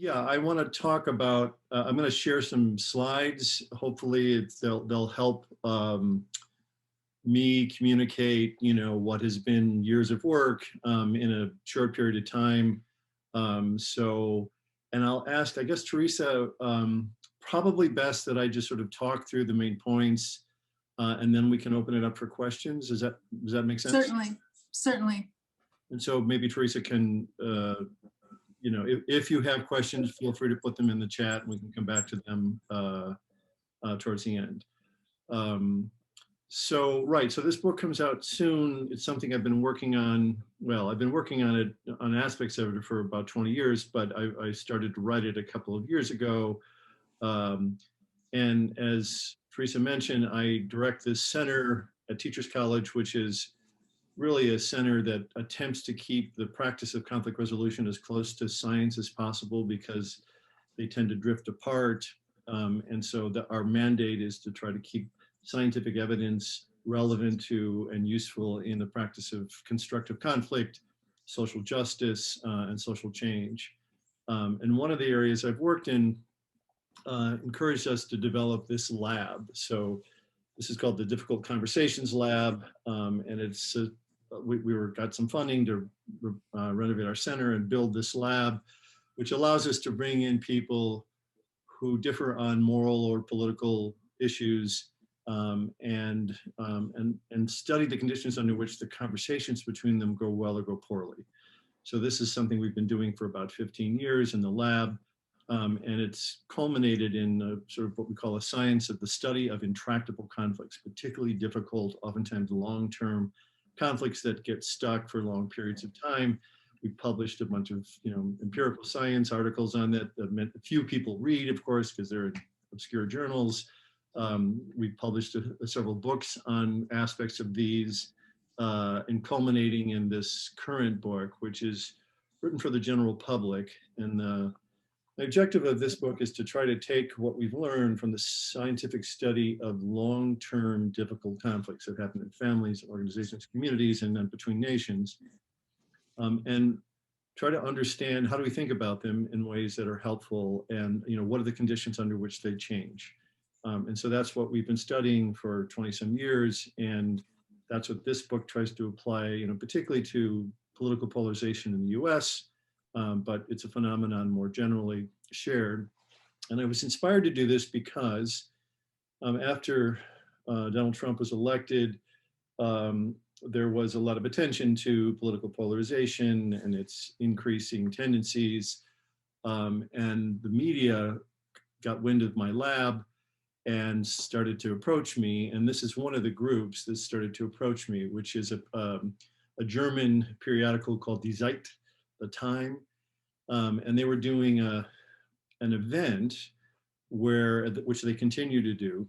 Yeah, I want to talk about, I'm going to share some slides. Hopefully they'll help me communicate, what has been years of work in a short period of time. And I'll ask, I guess, Teresa, probably best that I just sort of talk through the main points and then we can open it up for questions. Does that make sense? Certainly, certainly. And so maybe Teresa can, if you have questions, feel free to put them in the chat and we can come back to them towards the end. So this book comes out soon. It's something I've been working on. Well, I've been working on it, on aspects of it for about 20 years, but I started to write it a couple of years ago. And as Teresa mentioned, I direct this center at Teachers College, which is really a center that attempts to keep the practice of conflict resolution as close to science as possible because they tend to drift apart. And so our mandate is to try to keep scientific evidence relevant to and useful in the practice of constructive conflict, social justice, and social change. And one of the areas I've worked in encouraged us to develop this lab. So this is called the Difficult Conversations Lab, and it's we got some funding to renovate our center and build this lab, which allows us to bring in people who differ on moral or political issues and study the conditions under which the conversations between them go well or go poorly. So this is something we've been doing for about 15 years in the lab, and it's culminated in sort of what we call a science of the study of intractable conflicts, particularly difficult, oftentimes long-term conflicts that get stuck for long periods of time. We published a bunch of empirical science articles on that meant a few people read, of course, because they're in obscure journals. We published several books on aspects of these, and culminating in this current book, which is written for the general public. And the objective of this book is to try to take what we've learned from the scientific study of long-term difficult conflicts that happen in families, organizations, communities, and then between nations, and try to understand how do we think about them in ways that are helpful, and what are the conditions under which they change. And so that's what we've been studying for 20 some years, and that's what this book tries to apply, particularly to political polarization in the US, but it's a phenomenon more generally shared. And I was inspired to do this because after Donald Trump was elected, there was a lot of attention to political polarization and its increasing tendencies. And the media got wind of my lab and started to approach me. And this is one of the groups that started to approach me, which is a German periodical called Die Zeit, the Time. And they were doing an event which they continue to do,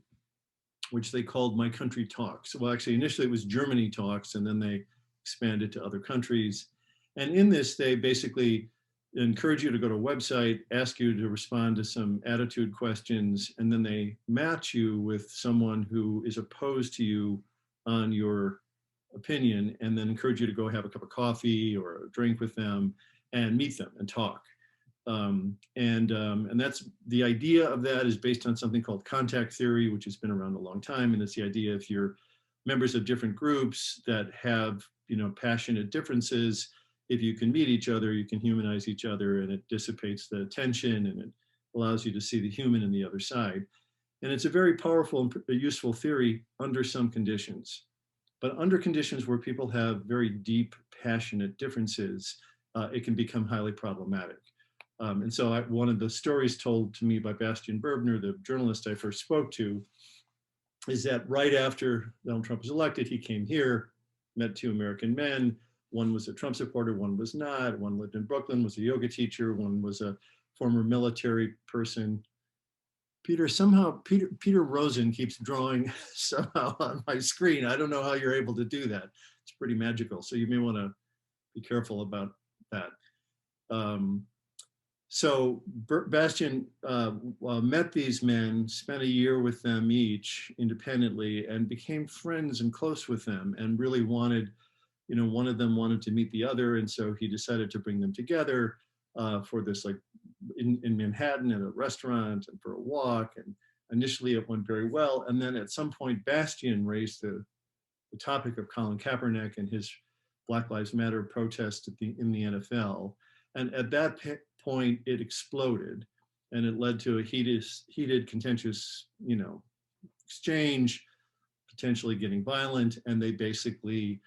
which they called My Country Talks. Well, actually, initially it was Germany Talks, and then they expanded to other countries. And in this, they basically encourage you to go to a website, ask you to respond to some attitude questions, and then they match you with someone who is opposed to you on your opinion, and then encourage you to go have a cup of coffee or a drink with them and meet them and talk. And that's the idea of that is based on something called contact theory, which has been around a long time. And it's the idea if you're members of different groups that have, passionate differences, if you can meet each other, you can humanize each other, and it dissipates the tension and it allows you to see the human in the other side. And it's a very powerful and useful theory under some conditions. But under conditions where people have very deep, passionate differences, it can become highly problematic. And so one of the stories told to me by Bastian Berbner, the journalist I first spoke to, is that right after Donald Trump was elected, he came here, met two American men. One was a Trump supporter, one was not. One lived in Brooklyn, was a yoga teacher. One was a former military person. Peter Rosen keeps drawing somehow on my screen. I don't know how you're able to do that. It's pretty magical. So you may want to be careful about that. So Bastian met these men, spent a year with them each independently, and became friends and close with them, and really wanted, one of them wanted to meet the other, and so he decided to bring them together for this in Manhattan at a restaurant and for a walk. And initially it went very well. And then at some point, Bastian raised the topic of Colin Kaepernick and his Black Lives Matter protest in the NFL. And at that point, it exploded, and it led to a heated, contentious, exchange, potentially getting violent. And they basically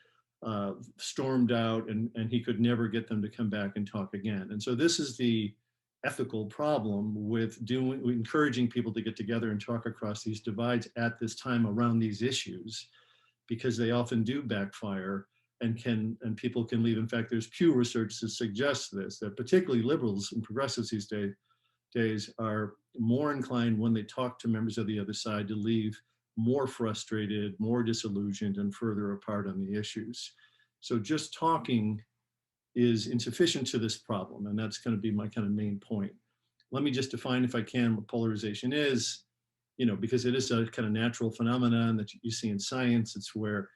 stormed out, and he could never get them to come back and talk again. And so this is the ethical problem with encouraging people to get together and talk across these divides at this time around these issues, because they often do backfire and people can leave. In fact, there's Pew research that suggests this, that particularly liberals and progressives these days are more inclined when they talk to members of the other side to leave more frustrated, more disillusioned, and further apart on the issues. So just talking is insufficient to this problem, and that's going to be my kind of main point. Let me just define, if I can, what polarization is, because it is a kind of natural phenomenon that you see in science. It's where,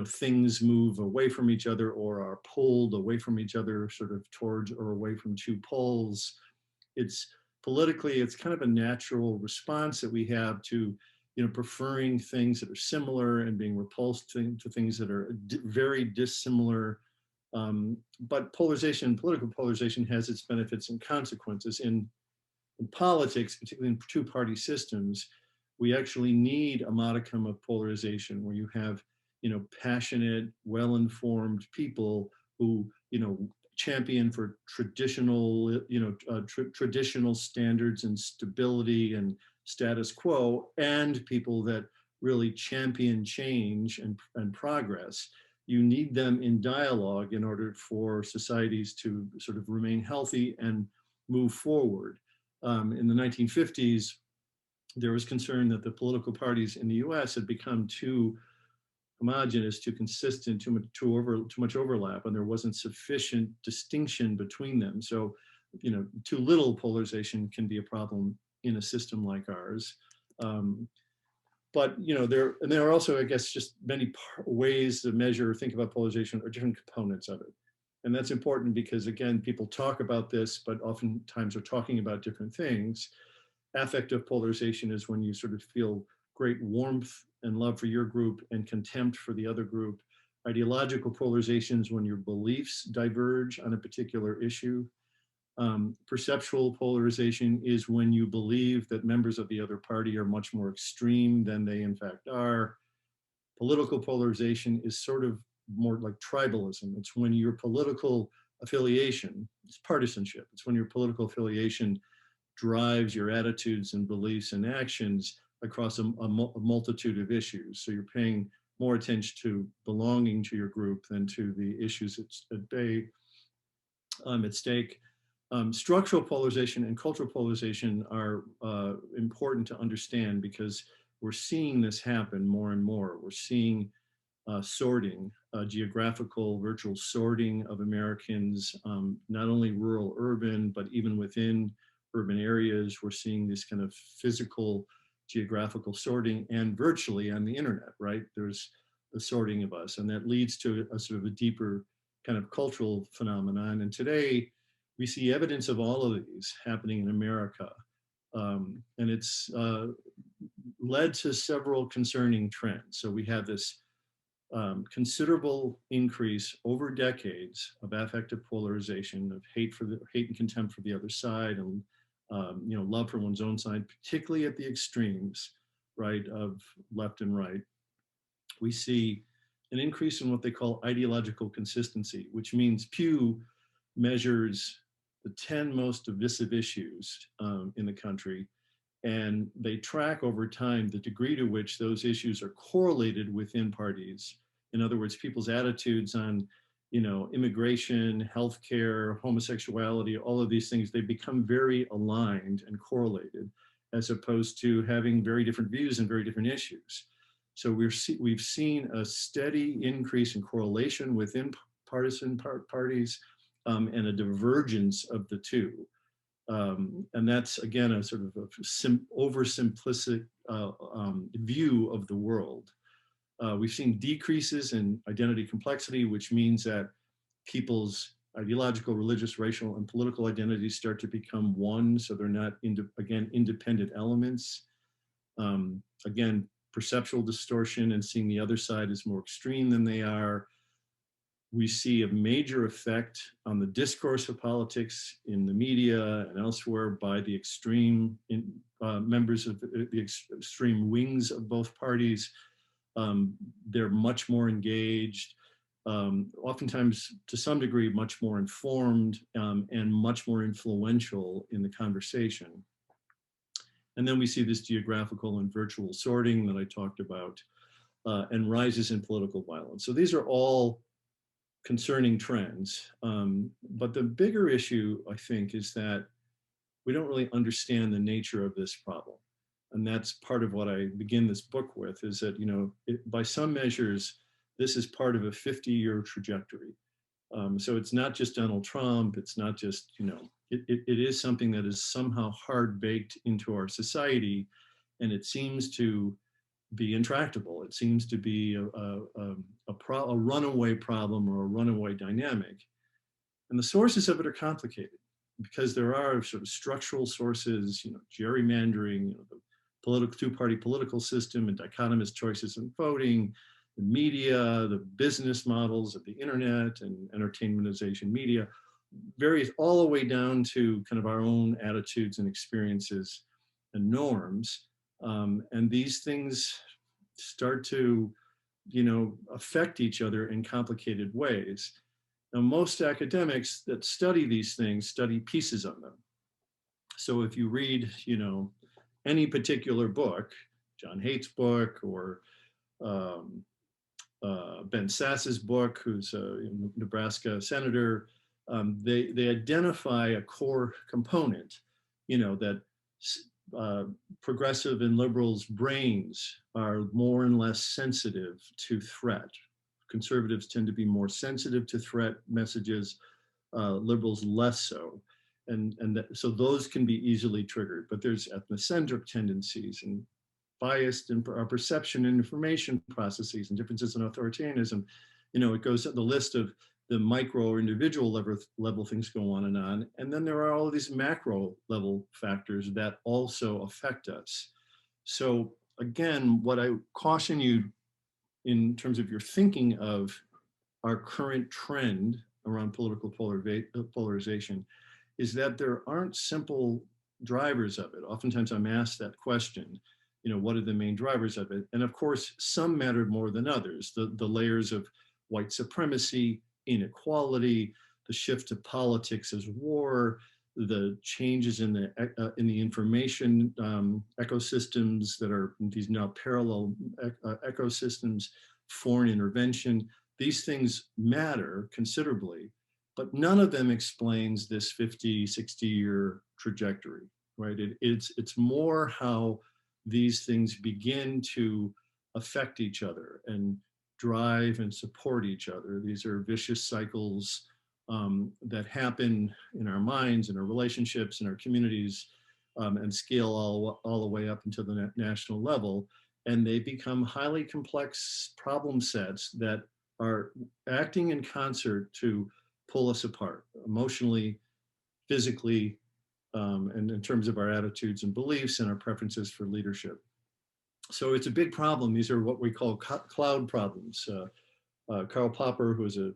things move away from each other or are pulled away from each other, sort of towards or away from two poles. It's politically, it's kind of a natural response that we have to, preferring things that are similar and being repulsed to things that are very dissimilar. But polarization, political polarization, has its benefits and consequences. In politics, particularly in two-party systems, we actually need a modicum of polarization where you have, passionate, well-informed people who, champion for traditional, traditional standards and stability and status quo, and people that really champion change and progress. You need them in dialogue in order for societies to sort of remain healthy and move forward. In the 1950s, there was concern that the political parties in the US had become too homogenous, too consistent, too much overlap, and there wasn't sufficient distinction between them. So, too little polarization can be a problem in a system like ours. But there are also, I guess, just many ways to measure or think about polarization, or different components of it. And that's important because, again, people talk about this, but oftentimes are talking about different things. Affective polarization is when you sort of feel great warmth and love for your group and contempt for the other group. Ideological polarization is when your beliefs diverge on a particular issue. Perceptual polarization is when you believe that members of the other party are much more extreme than they in fact are. Political polarization is sort of more like tribalism. It's when your political affiliation, it's partisanship. It's when your political affiliation drives your attitudes and beliefs and actions across a multitude of issues. So you're paying more attention to belonging to your group than to the issues at stake. Structural polarization and cultural polarization are important to understand because we're seeing this happen more and more. We're seeing sorting, geographical, virtual sorting of Americans, not only rural, urban, but even within urban areas. We're seeing this kind of physical, geographical sorting, and virtually on the internet, right? There's the sorting of us, and that leads to a sort of a deeper kind of cultural phenomenon. And today, we see evidence of all of these happening in America. And it's led to several concerning trends. So we have this considerable increase over decades of affective polarization, of hate and contempt for the other side, and love for one's own side, particularly at the extremes, right, of left and right. We see an increase in what they call ideological consistency, which means Pew measures the 10 most divisive issues in the country, and they track over time the degree to which those issues are correlated within parties. In other words, people's attitudes on, immigration, healthcare, homosexuality, all of these things, they become very aligned and correlated, as opposed to having very different views and very different issues. So we've seen a steady increase in correlation within partisan parties, and a divergence of the two. And that's, again, a sort of oversimplistic view of the world. We've seen decreases in identity complexity, which means that people's ideological, religious, racial, and political identities start to become one, so they're not, again, independent elements. Again, perceptual distortion and seeing the other side as more extreme than they are. We see a major effect on the discourse of politics in the media and elsewhere by the extreme members of the extreme wings of both parties. They're much more engaged, oftentimes to some degree much more informed, and much more influential in the conversation. And then we see this geographical and virtual sorting that I talked about, and rises in political violence. So these are all concerning trends. But the bigger issue, I think, is that we don't really understand the nature of this problem. And that's part of what I begin this book with, is that, by some measures, this is part of a 50-year trajectory. So it's not just Donald Trump, it's not just, it is something that is somehow hard baked into our society, and it seems to be intractable. It seems to be a runaway problem or a runaway dynamic. And the sources of it are complicated because there are sort of structural sources, gerrymandering, the two-party political system and dichotomous choices in voting, the media, the business models of the internet and entertainmentization media, various all the way down to kind of our own attitudes and experiences and norms. And these things start to, affect each other in complicated ways. Now, most academics that study these things study pieces of them. So if you read, any particular book, John Haidt's book, or Ben Sass's book, who's a Nebraska senator, they identify a core component, that progressive and liberals' brains are more and less sensitive to threat. Conservatives tend to be more sensitive to threat messages, liberals less so. So those can be easily triggered, but there's ethnocentric tendencies and biased in our perception and information processes and differences in authoritarianism. It goes to the list of the micro or individual level things go on. And then there are all of these macro level factors that also affect us. So again, what I caution you in terms of your thinking of our current trend around political polarization is that there aren't simple drivers of it. Oftentimes I'm asked that question, what are the main drivers of it? And of course, some matter more than others. The layers of white supremacy, inequality, the shift to politics as war, the changes in the information ecosystems that are these now parallel ecosystems, foreign intervention. These things matter considerably, but none of them explains this 50, 60-year trajectory, right? It's more how these things begin to affect each other and drive and support each other. These are vicious cycles that happen in our minds, in our relationships, in our communities, and scale all the way up into the national level. And they become highly complex problem sets that are acting in concert to pull us apart emotionally, physically, and in terms of our attitudes and beliefs and our preferences for leadership. So it's a big problem. These are what we call cloud problems. Karl Popper, who is a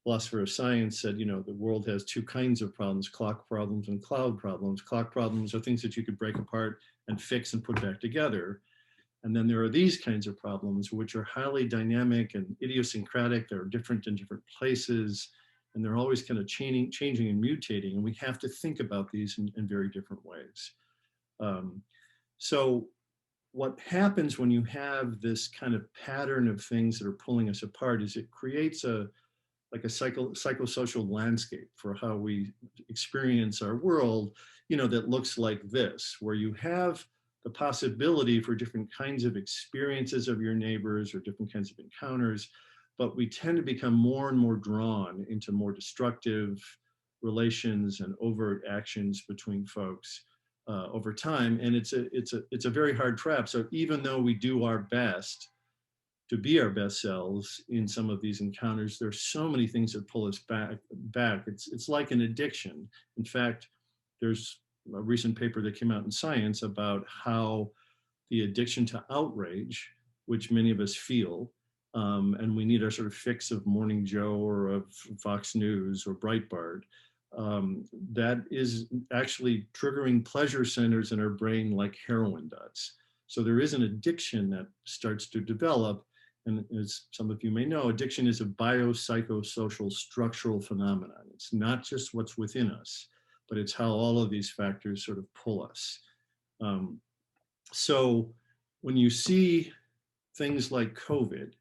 philosopher of science, said, the world has two kinds of problems: clock problems and cloud problems. Clock problems are things that you could break apart and fix and put back together. And then there are these kinds of problems, which are highly dynamic and idiosyncratic. They're different in different places, and they're always kind of changing and mutating. And we have to think about these in very different ways. So what happens when you have this kind of pattern of things that are pulling us apart is it creates a psychosocial landscape for how we experience our world, that looks like this, where you have the possibility for different kinds of experiences of your neighbors or different kinds of encounters, but we tend to become more and more drawn into more destructive relations and overt actions between folks over time. And it's a very hard trap. So even though we do our best to be our best selves in some of these encounters. There's so many things that pull us back. It's like an addiction. In fact, there's a recent paper that came out in Science about how the addiction to outrage, which many of us feel, and we need our sort of fix of Morning Joe or of Fox News or Breitbart, that is actually triggering pleasure centers in our brain like heroin does. So there is an addiction that starts to develop. And as some of you may know, addiction is a biopsychosocial structural phenomenon. It's not just what's within us, but it's how all of these factors sort of pull us. So when you see things like COVID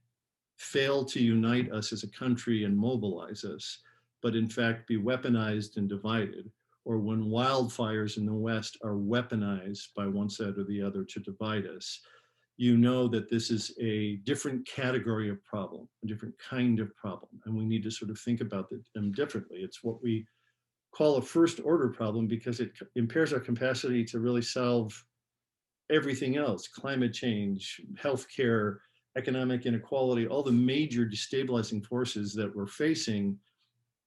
fail to unite us as a country and mobilize us, but in fact be weaponized and divided, or when wildfires in the West are weaponized by one side or the other to divide us, you know that this is a different category of problem, a different kind of problem, and we need to sort of think about them differently. It's what we call a first order problem because it impairs our capacity to really solve everything else: climate change, healthcare, economic inequality, all the major destabilizing forces that we're facing.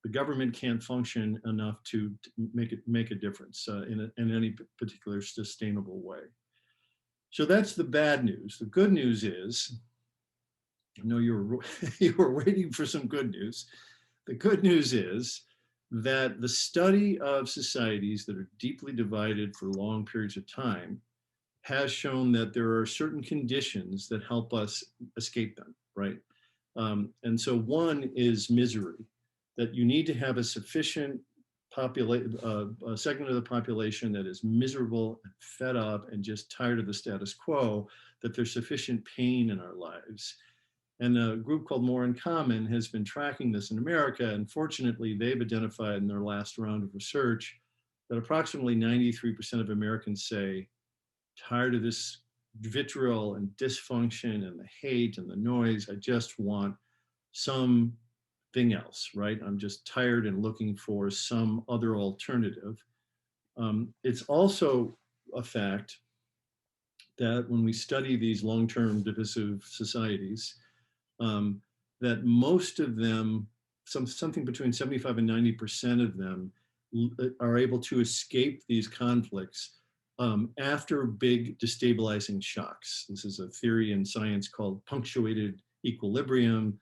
The government can't function enough to make a difference in any particular sustainable way. So that's the bad news. The good news is, I know you were waiting for some good news. The good news is that the study of societies that are deeply divided for long periods of time has shown that there are certain conditions that help us escape them, right? And so one is misery, that you need to have a sufficient a segment of the population that is miserable and fed up and just tired of the status quo, that there's sufficient pain in our lives. And a group called More in Common has been tracking this in America. And fortunately, they've identified in their last round of research that approximately 93% of Americans say, tired of this vitriol and dysfunction and the hate and the noise, I just want something else, right? I'm just tired and looking for some other alternative. It's also a fact that when we study these long-term divisive societies, that most of them, something between 75 and 90% of them are able to escape these conflicts after big destabilizing shocks. This is a theory in science called punctuated equilibrium.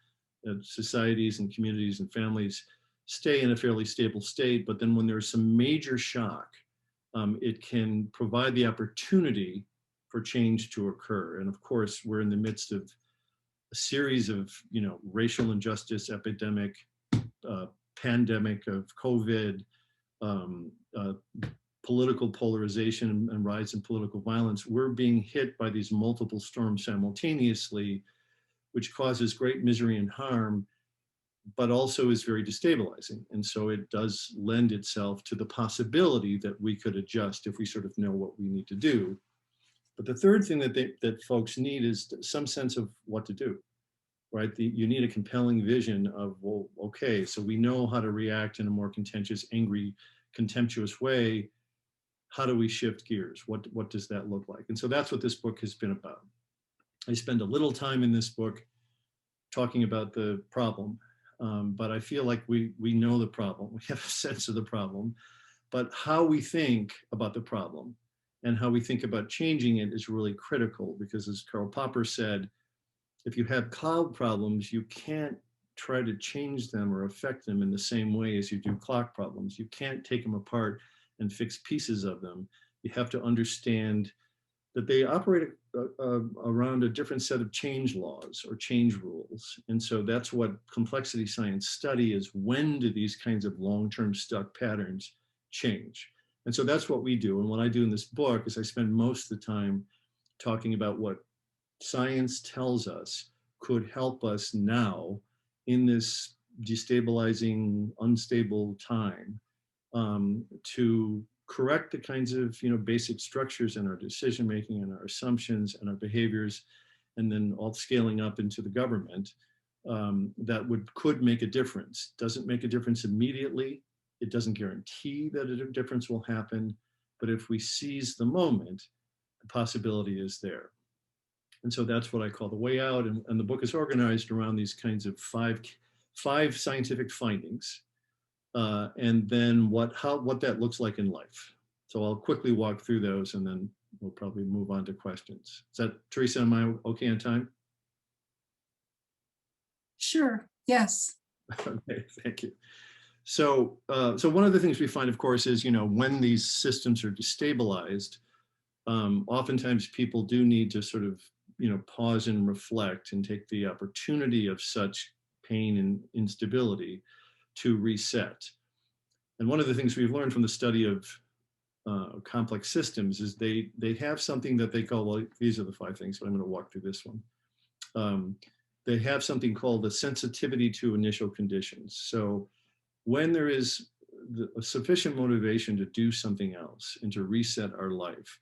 Societies and communities and families stay in a fairly stable state, but then when there's some major shock, it can provide the opportunity for change to occur. And of course, we're in the midst of a series of, racial injustice, epidemic, pandemic of COVID, political polarization and rise in political violence. We're being hit by these multiple storms simultaneously, which causes great misery and harm, but also is very destabilizing. And so it does lend itself to the possibility that we could adjust if we sort of know what we need to do. But the third thing that folks need is some sense of what to do, right? You need a compelling vision of, well, okay, so we know how to react in a more contentious, angry, contemptuous way. How do we shift gears? What does that look like? And so that's what this book has been about. I spend a little time in this book talking about the problem, but I feel like we know the problem. We have a sense of the problem, but how we think about the problem and how we think about changing it is really critical, because as Karl Popper said, if you have cloud problems, you can't try to change them or affect them in the same way as you do clock problems. You can't take them apart and fix pieces of them. You have to understand that they operate around a different set of change laws or change rules. And so that's what complexity science study is. When do these kinds of long-term stuck patterns change? And so that's what we do. And what I do in this book is I spend most of the time talking about what science tells us could help us now in this destabilizing, unstable time to correct the kinds of basic structures in our decision making and our assumptions and our behaviors, and then all scaling up into the government that could make a difference. Doesn't make a difference immediately. It doesn't guarantee that a difference will happen, but if we seize the moment, the possibility is there. And so that's what I call the way out. And the book is organized around these kinds of five scientific findings, and then what that looks like in life. So I'll quickly walk through those, and then we'll probably move on to questions. Is that, Teresa, am I okay on time? Sure, yes. Okay, thank you. So, so one of the things we find, of course, is, when these systems are destabilized, oftentimes people do need to sort of, pause and reflect and take the opportunity of such pain and instability to reset. And one of the things we've learned from the study of complex systems is they have something that they call, well, these are the 5 things, but I'm going to walk through this one. They have something called the sensitivity to initial conditions. So when there is a sufficient motivation to do something else and to reset our life,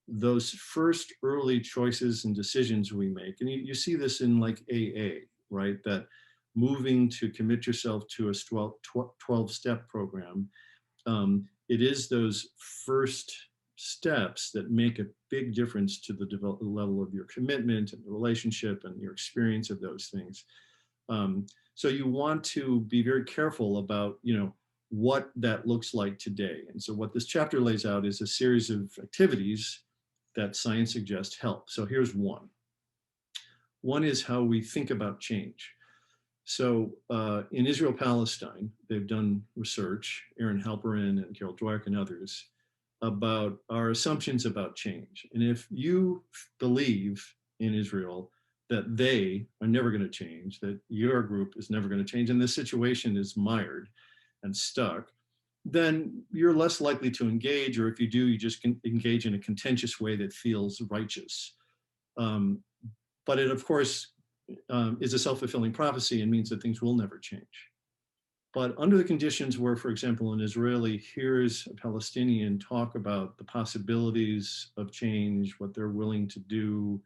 those first early choices and decisions we make, and you see this in like AA, right? That moving to commit yourself to a 12-step program, it is those first steps that make a big difference to the level of your commitment and the relationship and your experience of those things. So you want to be very careful about, what that looks like today. And so what this chapter lays out is a series of activities that science suggests help. So here's one. One is how we think about change. So in Israel-Palestine, they've done research, Aaron Halperin and Carol Dweck and others, about our assumptions about change. And if you believe in Israel that they are never going to change, that your group is never going to change, and this situation is mired and stuck, then you're less likely to engage, or if you do, you just can engage in a contentious way that feels righteous. But it, of course, is a self-fulfilling prophecy and means that things will never change. But under the conditions where, for example, an Israeli hears a Palestinian talk about the possibilities of change, what they're willing to do,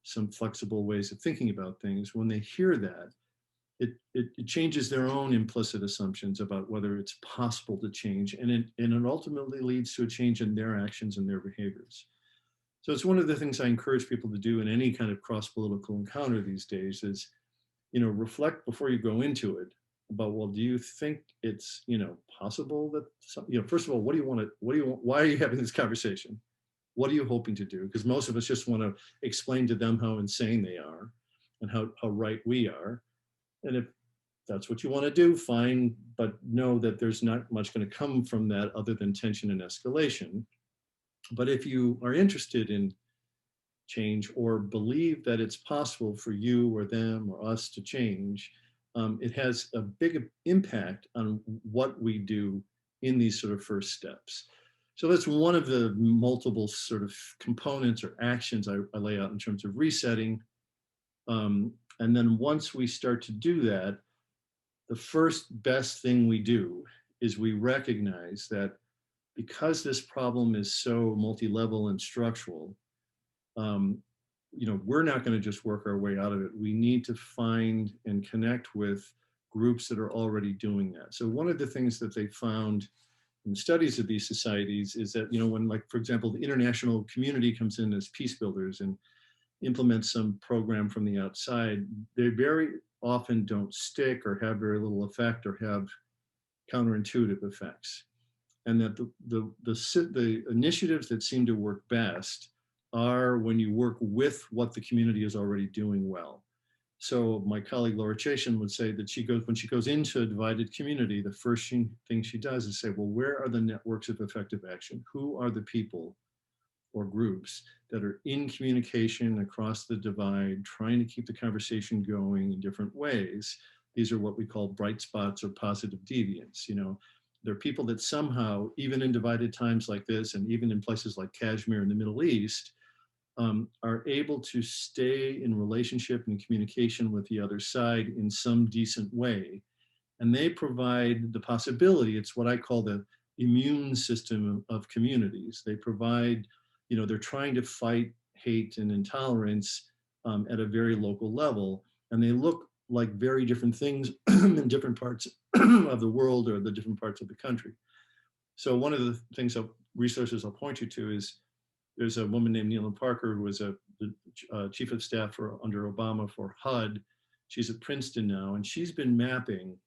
some flexible ways of thinking about things, when they hear that, it changes their own implicit assumptions about whether it's possible to change, and it ultimately leads to a change in their actions and their behaviors. So it's one of the things I encourage people to do in any kind of cross-political encounter these days is, reflect before you go into it about, well, do you think it's, possible that, first of all, why are you having this conversation? What are you hoping to do? Because most of us just want to explain to them how insane they are and how right we are. And if that's what you want to do, fine, but know that there's not much going to come from that other than tension and escalation. But if you are interested in change or believe that it's possible for you or them or us to change, it has a big impact on what we do in these sort of first steps. So that's one of the multiple sort of components or actions I lay out in terms of resetting. And then once we start to do that, the first best thing we do is we recognize that because this problem is so multi-level and structural, we're not going to just work our way out of it. We need to find and connect with groups that are already doing that. So one of the things that they found in studies of these societies is that, when, like, for example, the international community comes in as peace builders and implements some program from the outside, they very often don't stick or have very little effect or have counterintuitive effects. And that the initiatives that seem to work best are when you work with what the community is already doing well. So my colleague Laura Chasm would say that when she goes into a divided community, the first thing she does is say, well, where are the networks of effective action? Who are the people or groups that are in communication across the divide, trying to keep the conversation going in different ways? These are what we call bright spots or positive deviants. There are people that somehow, even in divided times like this, and even in places like Kashmir in the Middle East, are able to stay in relationship and communication with the other side in some decent way. And they provide the possibility, it's what I call the immune system of communities. They provide, they're trying to fight hate and intolerance at a very local level. And they look like very different things in different parts of the world or the different parts of the country. So one of the things resources I'll point you to is there's a woman named Neelam Parker who was a the chief of staff for under Obama for HUD. She's at Princeton now, and she's been mapping.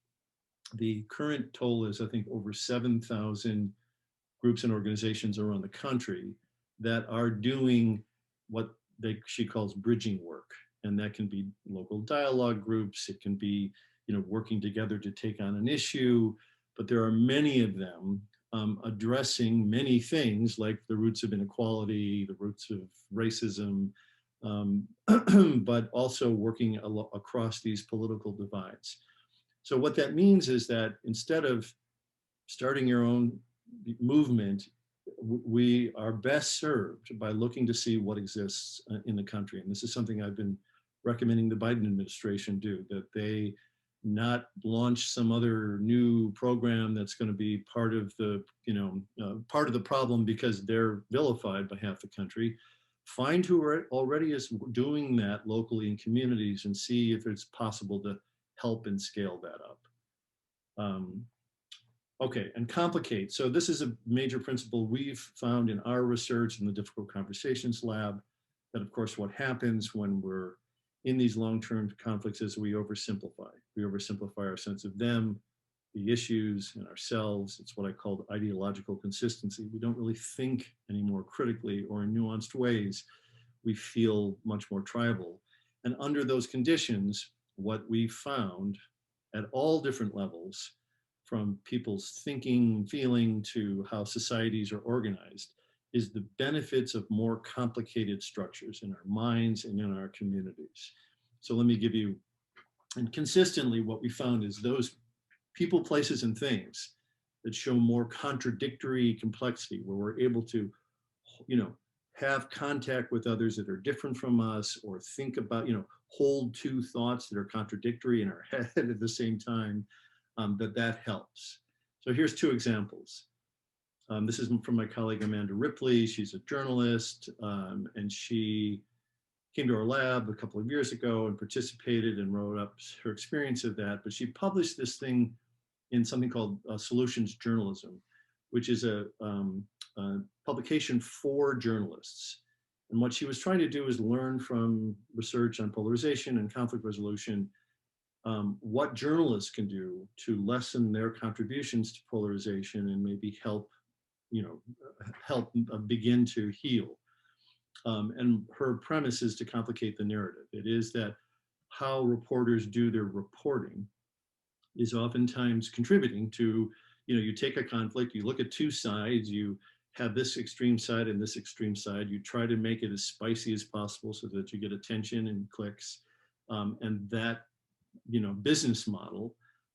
The current toll is, I think, over 7,000 groups and organizations around the country that are doing what she calls bridging work. And that can be local dialogue groups. It can be, working together to take on an issue. But there are many of them addressing many things like the roots of inequality, the roots of racism, but also working across these political divides. So what that means is that instead of starting your own movement, we are best served by looking to see what exists in the country. And this is something I've been recommending the Biden administration do, that they not launch some other new program that's going to be part of the, part of the problem because they're vilified by half the country. Find who already is doing that locally in communities and see if it's possible to help and scale that up. Okay, and complicate. So this is a major principle we've found in our research in the Difficult Conversations Lab, that of course what happens when we're in these long-term conflicts is we oversimplify. We oversimplify our sense of them, the issues, and ourselves. It's what I call ideological consistency. We don't really think anymore critically or in nuanced ways. We feel much more tribal. And under those conditions, what we found at all different levels, from people's thinking, feeling, to how societies are organized, is the benefits of more complicated structures in our minds and in our communities. So let me give you, and consistently what we found is those people, places, and things that show more contradictory complexity, where we're able to, have contact with others that are different from us, or think about, hold two thoughts that are contradictory in our head at the same time, that helps. So here's two examples. This is from my colleague Amanda Ripley. She's a journalist, and she came to our lab a couple of years ago and participated and wrote up her experience of that. But she published this thing in something called Solutions Journalism, which is a publication for journalists. And what she was trying to do is learn from research on polarization and conflict resolution, what journalists can do to lessen their contributions to polarization and maybe help begin to heal. And her premise is to complicate the narrative. It is that how reporters do their reporting is oftentimes contributing to, you take a conflict, you look at two sides, you have this extreme side and this extreme side, you try to make it as spicy as possible so that you get attention and clicks. And that, business model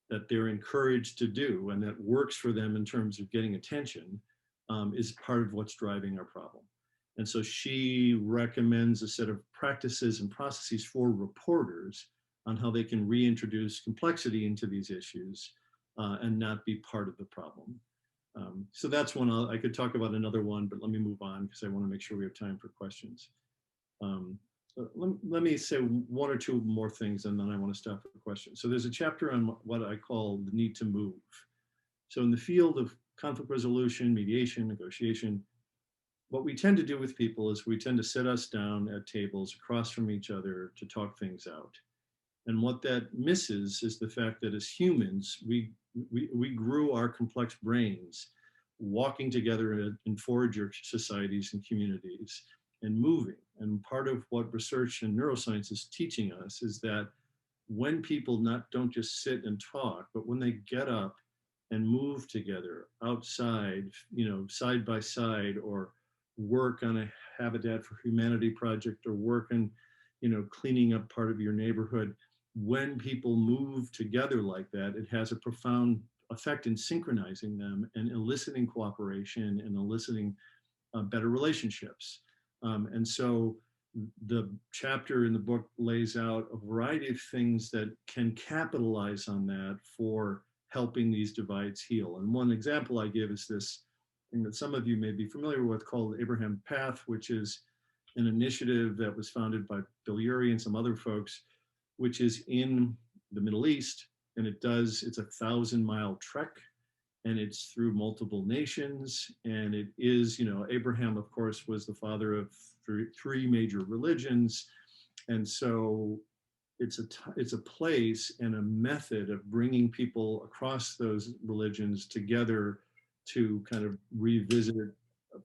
that they're encouraged to do and that works for them in terms of getting attention, is part of what's driving our problem. And so she recommends a set of practices and processes for reporters on how they can reintroduce complexity into these issues and not be part of the problem. So that's one. I could talk about another one, but let me move on because I want to make sure we have time for questions. Let me say one or two more things and then I want to stop for questions. So there's a chapter on what I call the need to move. So in the field of conflict resolution, mediation, negotiation, what we tend to do with people is we tend to sit us down at tables across from each other to talk things out. And what that misses is the fact that as humans, we grew our complex brains walking together in forager societies and communities and moving. And part of what research and neuroscience is teaching us is that when people don't just sit and talk, but when they get up and move together outside, side by side, or work on a Habitat for Humanity project, or work on, cleaning up part of your neighborhood, when people move together like that, it has a profound effect in synchronizing them and eliciting cooperation and eliciting better relationships. And so the chapter in the book lays out a variety of things that can capitalize on that for helping these divides heal. And one example I give is this thing that some of you may be familiar with called Abraham Path, which is an initiative that was founded by Bill Urey and some other folks, which is in the Middle East. And it's a 1,000-mile trek. and it's through multiple nations. And it is, Abraham, of course, was the father of three major religions. And so it's a place and a method of bringing people across those religions together to kind of revisit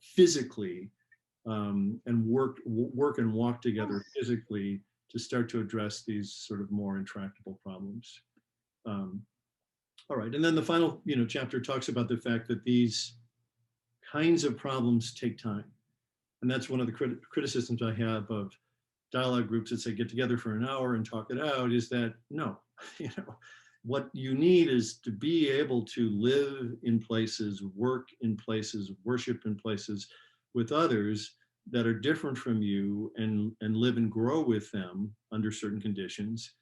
physically, and work and walk together physically to start to address these sort of more intractable problems. All right, and then the final chapter talks about the fact that these kinds of problems take time. And that's one of the criticisms I have of dialogue groups that say get together for an hour and talk it out, is that no, what you need is to be able to live in places, work in places, worship in places with others that are different from you, and live and grow with them under certain conditions.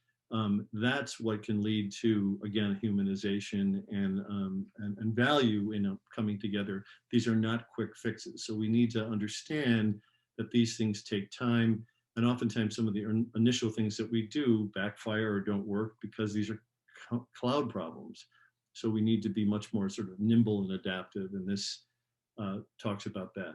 That's what can lead to, again, humanization and value in coming together. These are not quick fixes. So we need to understand that these things take time. And oftentimes some of the initial things that we do backfire or don't work because these are cloud problems. So we need to be much more sort of nimble and adaptive. And this talks about that.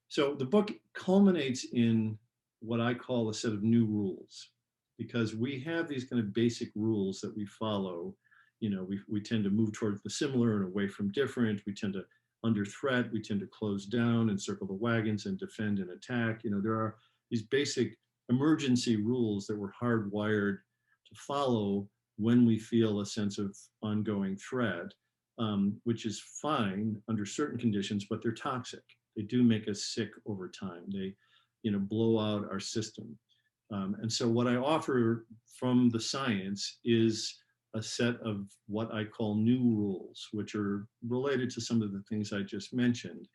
So the book culminates in what I call a set of new rules, because we have these kind of basic rules that we follow. We tend to move towards the similar and away from different. We tend to, under threat, we tend to close down and circle the wagons and defend and attack. There are these basic emergency rules that we're hardwired to follow when we feel a sense of ongoing threat, which is fine under certain conditions, but they're toxic. They do make us sick over time. They, blow out our system. And so what I offer from the science is a set of what I call new rules, which are related to some of the things I just mentioned,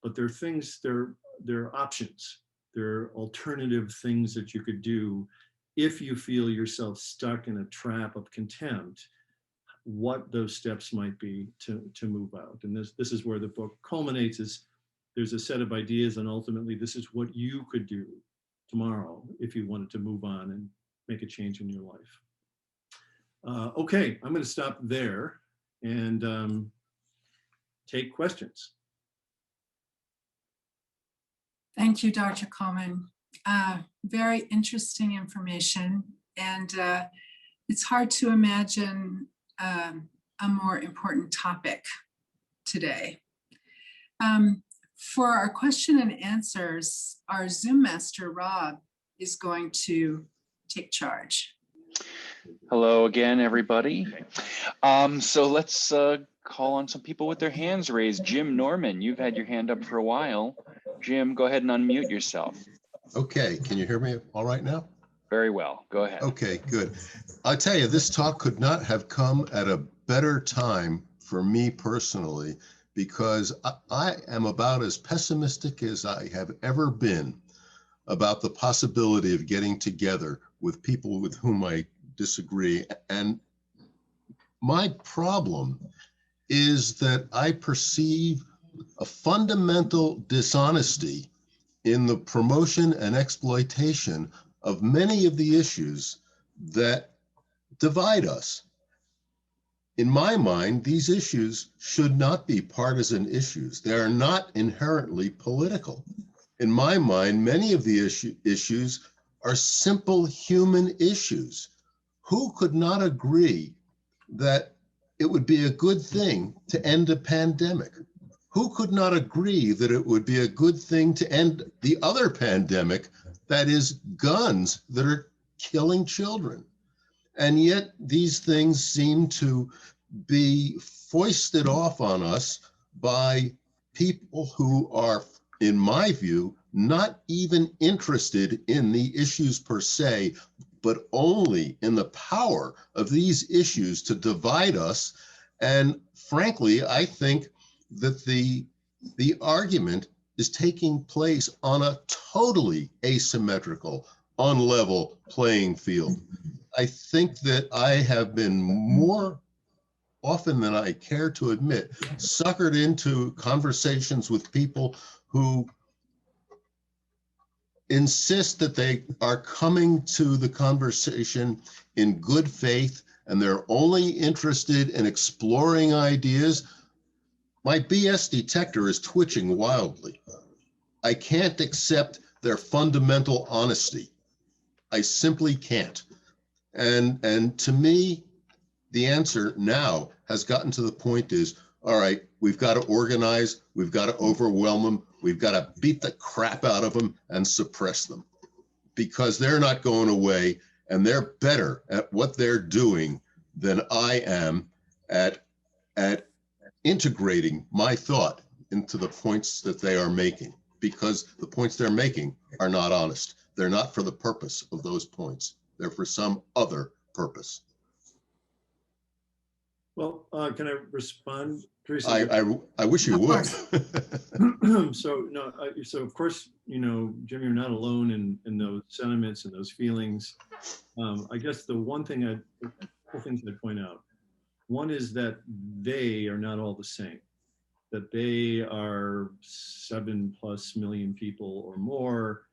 but they're things, they're options. They're alternative things that you could do if you feel yourself stuck in a trap of contempt, what those steps might be to move out. And this is where the book culminates, is there's a set of ideas, and ultimately this is what you could do tomorrow if you wanted to move on and make a change in your life. Okay, I'm going to stop there and take questions. Thank you, Dr. Coleman. Very interesting information, and it's hard to imagine a more important topic today. For our question and answers, our Zoom master, Rob, is going to take charge. Hello again, everybody. So let's call on some people with their hands raised. Jim Norman, you've had your hand up for a while. Jim, go ahead and unmute yourself. Okay, can you hear me all right now? Very well, go ahead. Okay, good. I tell you, this talk could not have come at a better time for me personally, because I am about as pessimistic as I have ever been about the possibility of getting together with people with whom I disagree. And my problem is that I perceive a fundamental dishonesty in the promotion and exploitation of many of the issues that divide us. In my mind, these issues should not be partisan issues. They are not inherently political. In my mind, many of the issues are simple human issues. Who could not agree that it would be a good thing to end a pandemic? Who could not agree that it would be a good thing to end the other pandemic, that is guns that are killing children? And yet these things seem to be foisted off on us by people who are, in my view, not even interested in the issues per se, but only in the power of these issues to divide us. And frankly, I think that the argument is taking place on a totally asymmetrical, unlevel playing field. I think that I have been more often than I care to admit, suckered into conversations with people who insist that they are coming to the conversation in good faith and they're only interested in exploring ideas. My BS detector is twitching wildly. I can't accept their fundamental honesty. I simply can't. And to me, the answer now has gotten to the point is, all right, we've got to organize, we've got to overwhelm them, we've got to beat the crap out of them and suppress them, because they're not going away, and they're better at what they're doing than I am at integrating my thought into the points that they are making, because the points they're making are not honest. They're not for the purpose of those points. They're for some other purpose. Well, can I respond, Teresa? I wish you would. So no, so of course, you know, Jim, you're not alone in those sentiments and those feelings. I guess the couple things I'd point out. One is that they are not all the same. That they are 7+ million people or more,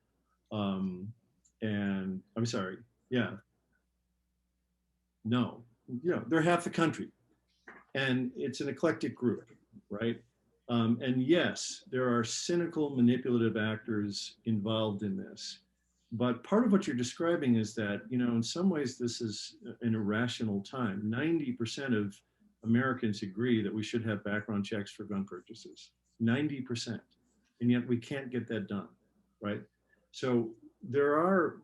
and I'm sorry, yeah, no, yeah, they're half the country. And it's an eclectic group, right? And yes, there are cynical, manipulative actors involved in this. But part of what you're describing is that, you know, in some ways, this is an irrational time. 90% of Americans agree that we should have background checks for gun purchases, 90%. And yet we can't get that done, right? So there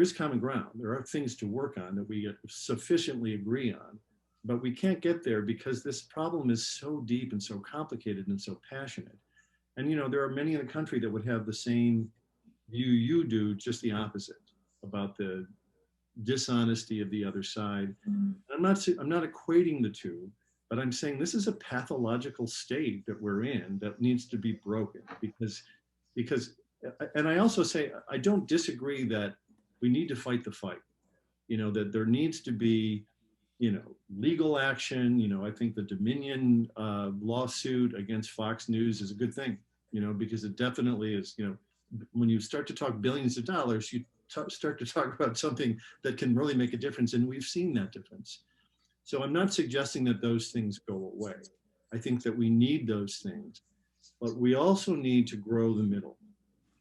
is common ground. There are things to work on that we sufficiently agree on. But we can't get there because this problem is so deep and so complicated and so passionate. And, you know, there are many in the country that would have the same view you do, just the opposite, about the dishonesty of the other side. I'm not equating the two, but I'm saying this is a pathological state that we're in that needs to be broken because, and I also say, I don't disagree that we need to fight the fight, you know, that there needs to be, you know, legal action. You know, I think the Dominion lawsuit against Fox News is a good thing, you know, because it definitely is, you know, when you start to talk billions of dollars, you start to talk about something that can really make a difference. And we've seen that difference. So I'm not suggesting that those things go away. I think that we need those things, but we also need to grow the middle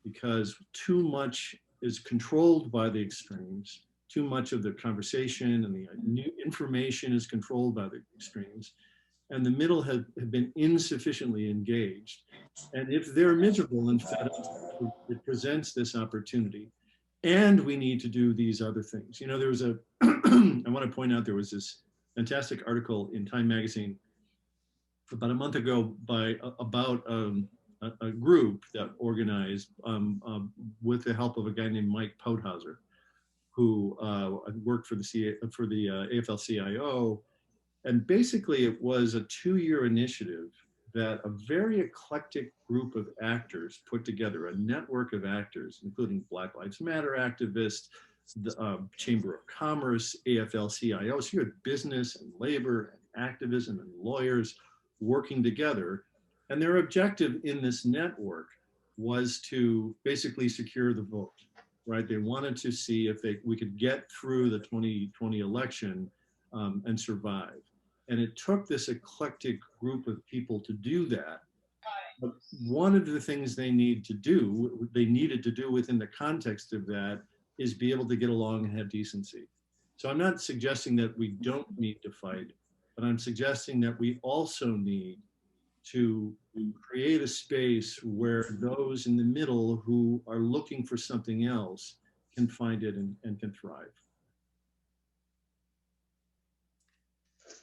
because too much is controlled by the extremes. Too much of the conversation and the new information is controlled by the extremes, and the middle have been insufficiently engaged. And if they're miserable and fed up, it presents this opportunity. And we need to do these other things. You know, there was I want to point out, there was this fantastic article in Time magazine about a month ago about a group that organized with the help of a guy named Mike Podhauser, who worked for the AFL-CIO. And basically it was a 2-year initiative that a very eclectic group of actors put together, a network of actors, including Black Lives Matter activists, the Chamber of Commerce, AFL-CIO. So you had business and labor and activism and lawyers working together. And their objective in this network was to basically secure the vote. Right, they wanted to see if we could get through the 2020 election and survive. And it took this eclectic group of people to do that. But one of the things they needed to do within the context of that is be able to get along and have decency. So I'm not suggesting that we don't need to fight, but I'm suggesting that we also need to create a space where those in the middle who are looking for something else can find it and can thrive.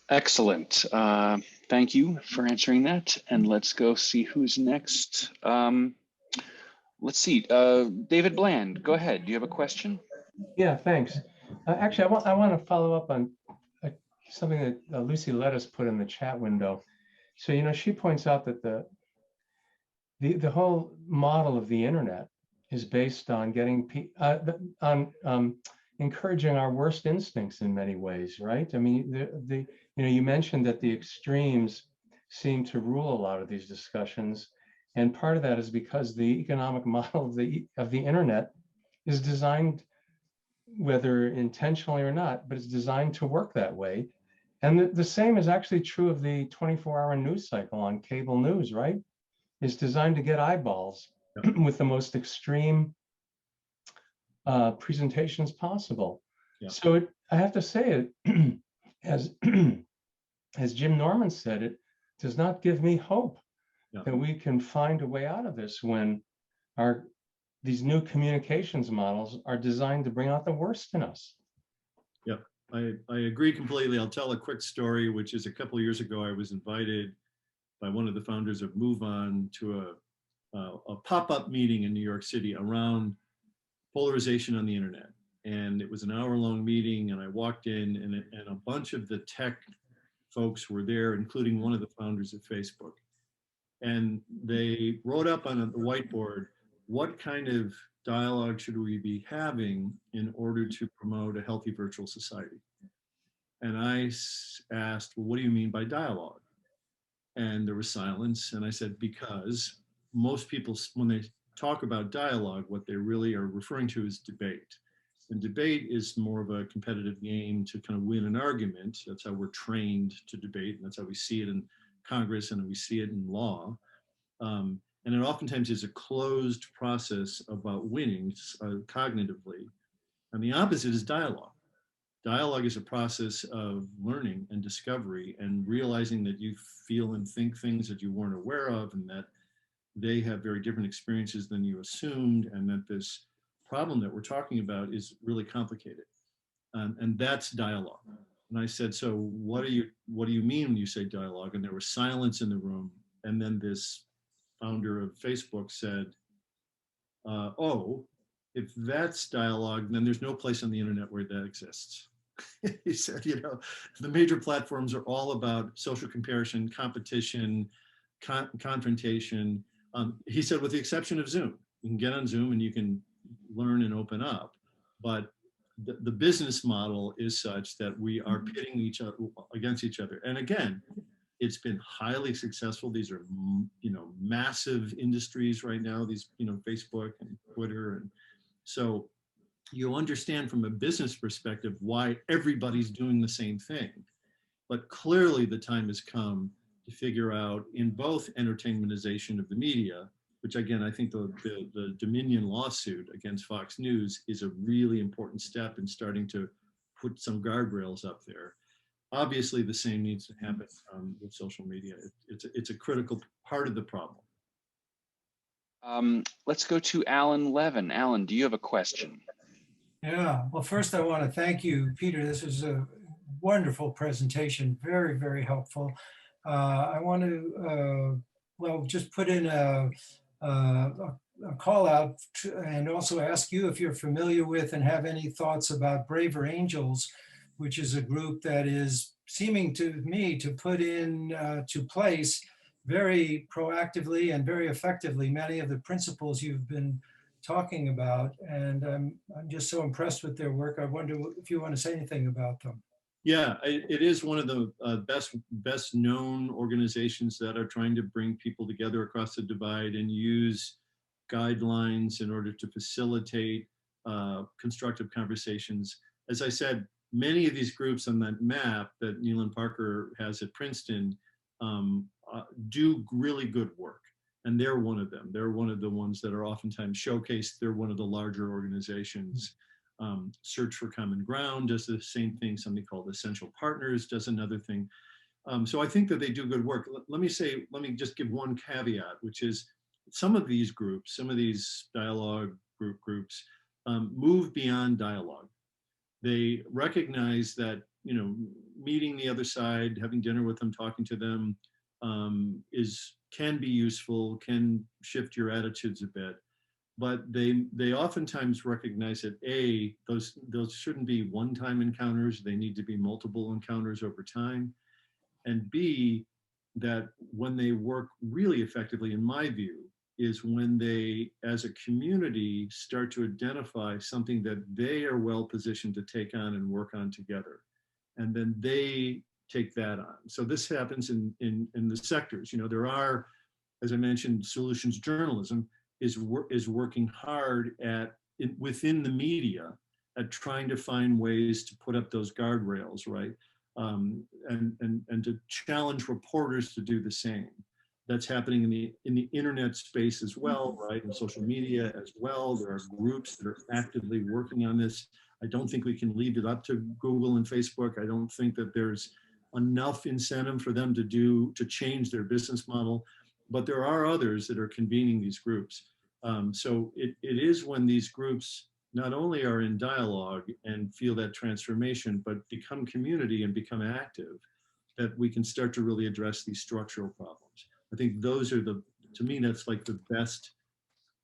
Excellent. Thank you for answering that. And let's go see who's next. Let's see. David Bland, go ahead. Do you have a question? Yeah, thanks. Actually, I want to follow up on something that Lucy Lettuce put in the chat window. So, you know, she points out that the whole model of the internet is based on encouraging our worst instincts in many ways, right? I mean, you know, you mentioned that the extremes seem to rule a lot of these discussions, and part of that is because the economic model of the internet is designed, whether intentionally or not, but it's designed to work that way. And the same is actually true of the 24-hour news cycle on cable news, right? It's designed to get eyeballs with the most extreme presentations possible. Yeah. So I have to say it, as, as Jim Norman said, it does not give me hope that we can find a way out of this when these new communications models are designed to bring out the worst in us. Yep, I agree completely. I'll tell a quick story, which is a couple of years ago, I was invited by one of the founders of Move On to a pop-up meeting in New York City around polarization on the internet. And it was an hour-long meeting, and I walked in, and a bunch of the tech folks were there, including one of the founders of Facebook. And they wrote up on the whiteboard, what kind of dialogue should we be having in order to promote a healthy virtual society? And I asked, well, what do you mean by dialogue? And there was silence. And I said, because most people, when they talk about dialogue, what they really are referring to is debate. And debate is more of a competitive game to kind of win an argument. That's how we're trained to debate. And that's how we see it in Congress and we see it in law. And it oftentimes is a closed process about winning cognitively. And the opposite is dialogue. Dialogue is a process of learning and discovery and realizing that you feel and think things that you weren't aware of, and that they have very different experiences than you assumed, and that this problem that we're talking about is really complicated. And that's dialogue. And I said, so what do you mean when you say dialogue? And there was silence in the room. And then this founder of Facebook said, oh, if that's dialogue, then there's no place on the internet where that exists. He said, the major platforms are all about social comparison, competition, confrontation. He said, with the exception of Zoom. You can get on Zoom and you can learn and open up. But the business model is such that we are pitting each other against each other. And again, it's been highly successful. These are, massive industries right now, these, Facebook and Twitter. And so you understand from a business perspective why everybody's doing the same thing. But clearly the time has come to figure out, in both entertainmentization of the media, which again, I think the Dominion lawsuit against Fox News is a really important step in starting to put some guardrails up there. Obviously, the same needs to happen with social media. It's a critical part of the problem. Let's go to Alan Levin. Alan, do you have a question? Yeah, well, first I want to thank you, Peter. This was a wonderful presentation, very, very helpful. I want to, just put in a call out and also ask you if you're familiar with and have any thoughts about Braver Angels, which is a group that is seeming to me to put in to place very proactively and very effectively many of the principles you've been talking about. And I'm just so impressed with their work. I wonder if you want to say anything about them. Yeah, it is one of the best known organizations that are trying to bring people together across the divide and use guidelines in order to facilitate constructive conversations. As I said, many of these groups on that map that Neelan Parker has at Princeton do really good work. And they're one of them. They're one of the ones that are oftentimes showcased. They're one of the larger organizations. Search for Common Ground does the same thing. Something called Essential Partners does another thing. So I think that they do good work. Let me just give one caveat, which is some of these groups, some of these dialogue groups move beyond dialogue. They recognize that, meeting the other side, having dinner with them, talking to them can be useful, can shift your attitudes a bit. But they oftentimes recognize that those shouldn't be one-time encounters. They need to be multiple encounters over time. And B, that when they work really effectively, in my view, is when they, as a community, start to identify something that they are well positioned to take on and work on together. And then they take that on. So this happens in the sectors. There are, as I mentioned, solutions journalism is working hard within the media at trying to find ways to put up those guardrails, right? and to challenge reporters to do the same. That's happening in the internet space as well, right? In social media as well. There are groups that are actively working on this. I don't think we can leave it up to Google and Facebook. I don't think that there's enough incentive for them to change their business model, but there are others that are convening these groups. So it is when these groups not only are in dialogue and feel that transformation, but become community and become active, that we can start to really address these structural problems. I think those are to me, that's like the best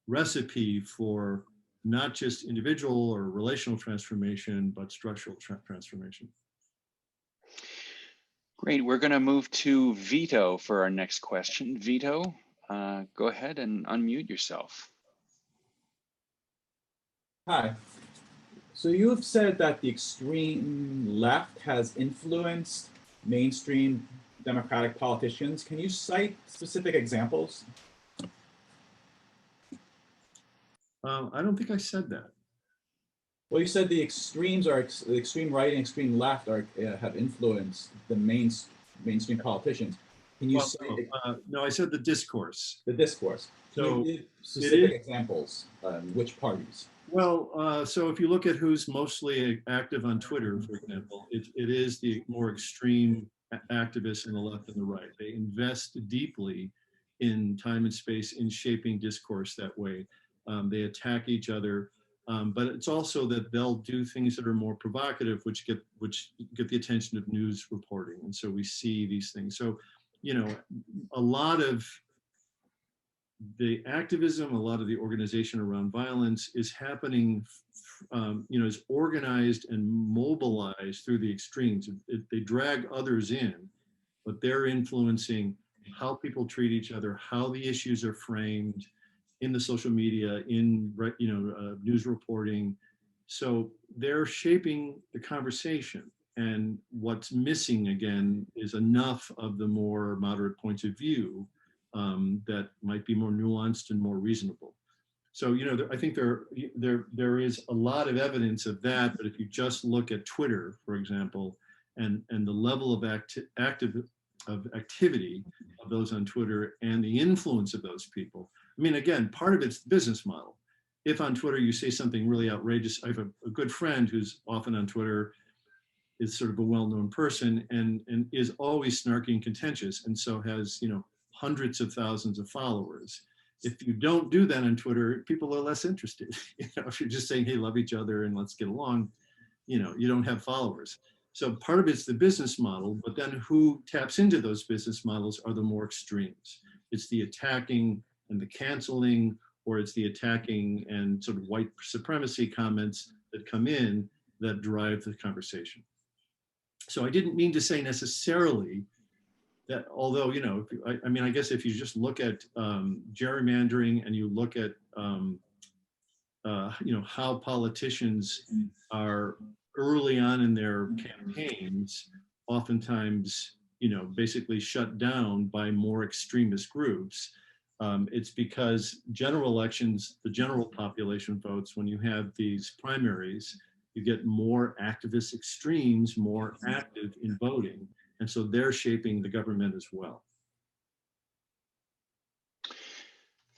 recipe for not just individual or relational transformation, but structural transformation. Great. We're going to move to Vito for our next question. Vito, go ahead and unmute yourself. Hi. So you have said that the extreme left has influenced mainstream Democratic politicians. Can you cite specific examples? I don't think I said that. Well, you said the extremes are the extreme right and extreme left are have influenced the mainstream politicians. Can you cite no, I said the discourse. the discourse? Can So you give specific examples? Which parties? Well, so if you look at who's mostly active on Twitter, for example, it is the more extreme activists on the left and the right. They invest deeply in time and space in shaping discourse that way. They attack each other, but it's also that they'll do things that are more provocative, which get the attention of news reporting, and so we see these things. So, you know, a lot of the activism, a lot of the organization around violence is happening, you know, is organized and mobilized through the extremes. They drag others in, but they're influencing how people treat each other, how the issues are framed in the social media, in news reporting. So they're shaping the conversation. And what's missing again is enough of the more moderate points of view that might be more nuanced and more reasonable. So, you know, I think there is a lot of evidence of that, but if you just look at Twitter, for example, and the level of activity of those on Twitter and the influence of those people, I mean, again, part of it's the business model. If on Twitter you say something really outrageous, I have a good friend who's often on Twitter, is sort of a well-known person and is always snarky and contentious, and so has, you know, hundreds of thousands of followers. If you don't do that on Twitter, people are less interested. You know, if you're just saying, hey, love each other and let's get along, you know, you don't have followers. So part of it's the business model, but then who taps into those business models are the more extremes. It's the attacking and the canceling, or it's the attacking and sort of white supremacy comments that come in that drive the conversation. So I didn't mean to say necessarily that, although, you know, I mean, I guess if you just look at gerrymandering and you look at, you know, how politicians are early on in their campaigns, oftentimes, you know, basically shut down by more extremist groups. It's because general elections, the general population votes, when you have these primaries, you get more activist extremes, more active in voting. And so they're shaping the government as well.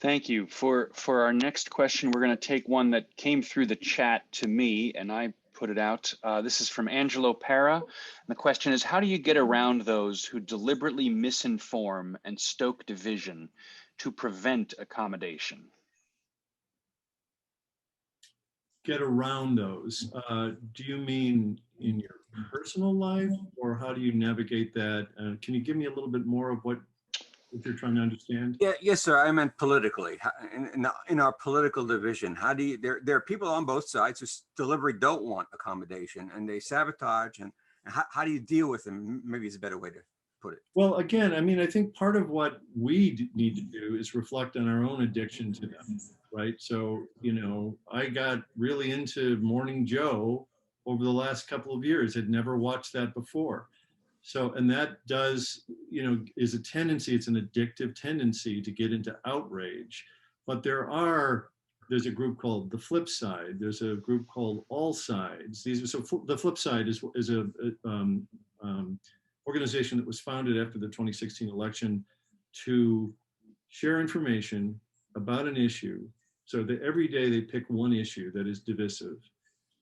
Thank you. For our next question, we're going to take one that came through the chat to me, and I put it out. This is from Angelo Para. And the question is, how do you get around those who deliberately misinform and stoke division to prevent accommodation? Get around those. Do you mean in your personal life, or how do you navigate that? Can you give me a little bit more of what you're trying to understand? Yeah, yes, sir. I meant politically. In our political division, how do you? There are people on both sides who deliberately don't want accommodation, and they sabotage. And how do you deal with them? Maybe it's a better way to put it. Well, again, I mean, I think part of what we need to do is reflect on our own addiction to them, right? So, you know, I got really into Morning Joe over the last couple of years. I'd never watched that before. So, and that does, you know, is a tendency, it's an addictive tendency to get into outrage. But there are there's a group called the Flip Side. There's a group called All Sides. These are the Flip Side is a organization that was founded after the 2016 election to share information about an issue. So that every day they pick one issue that is divisive,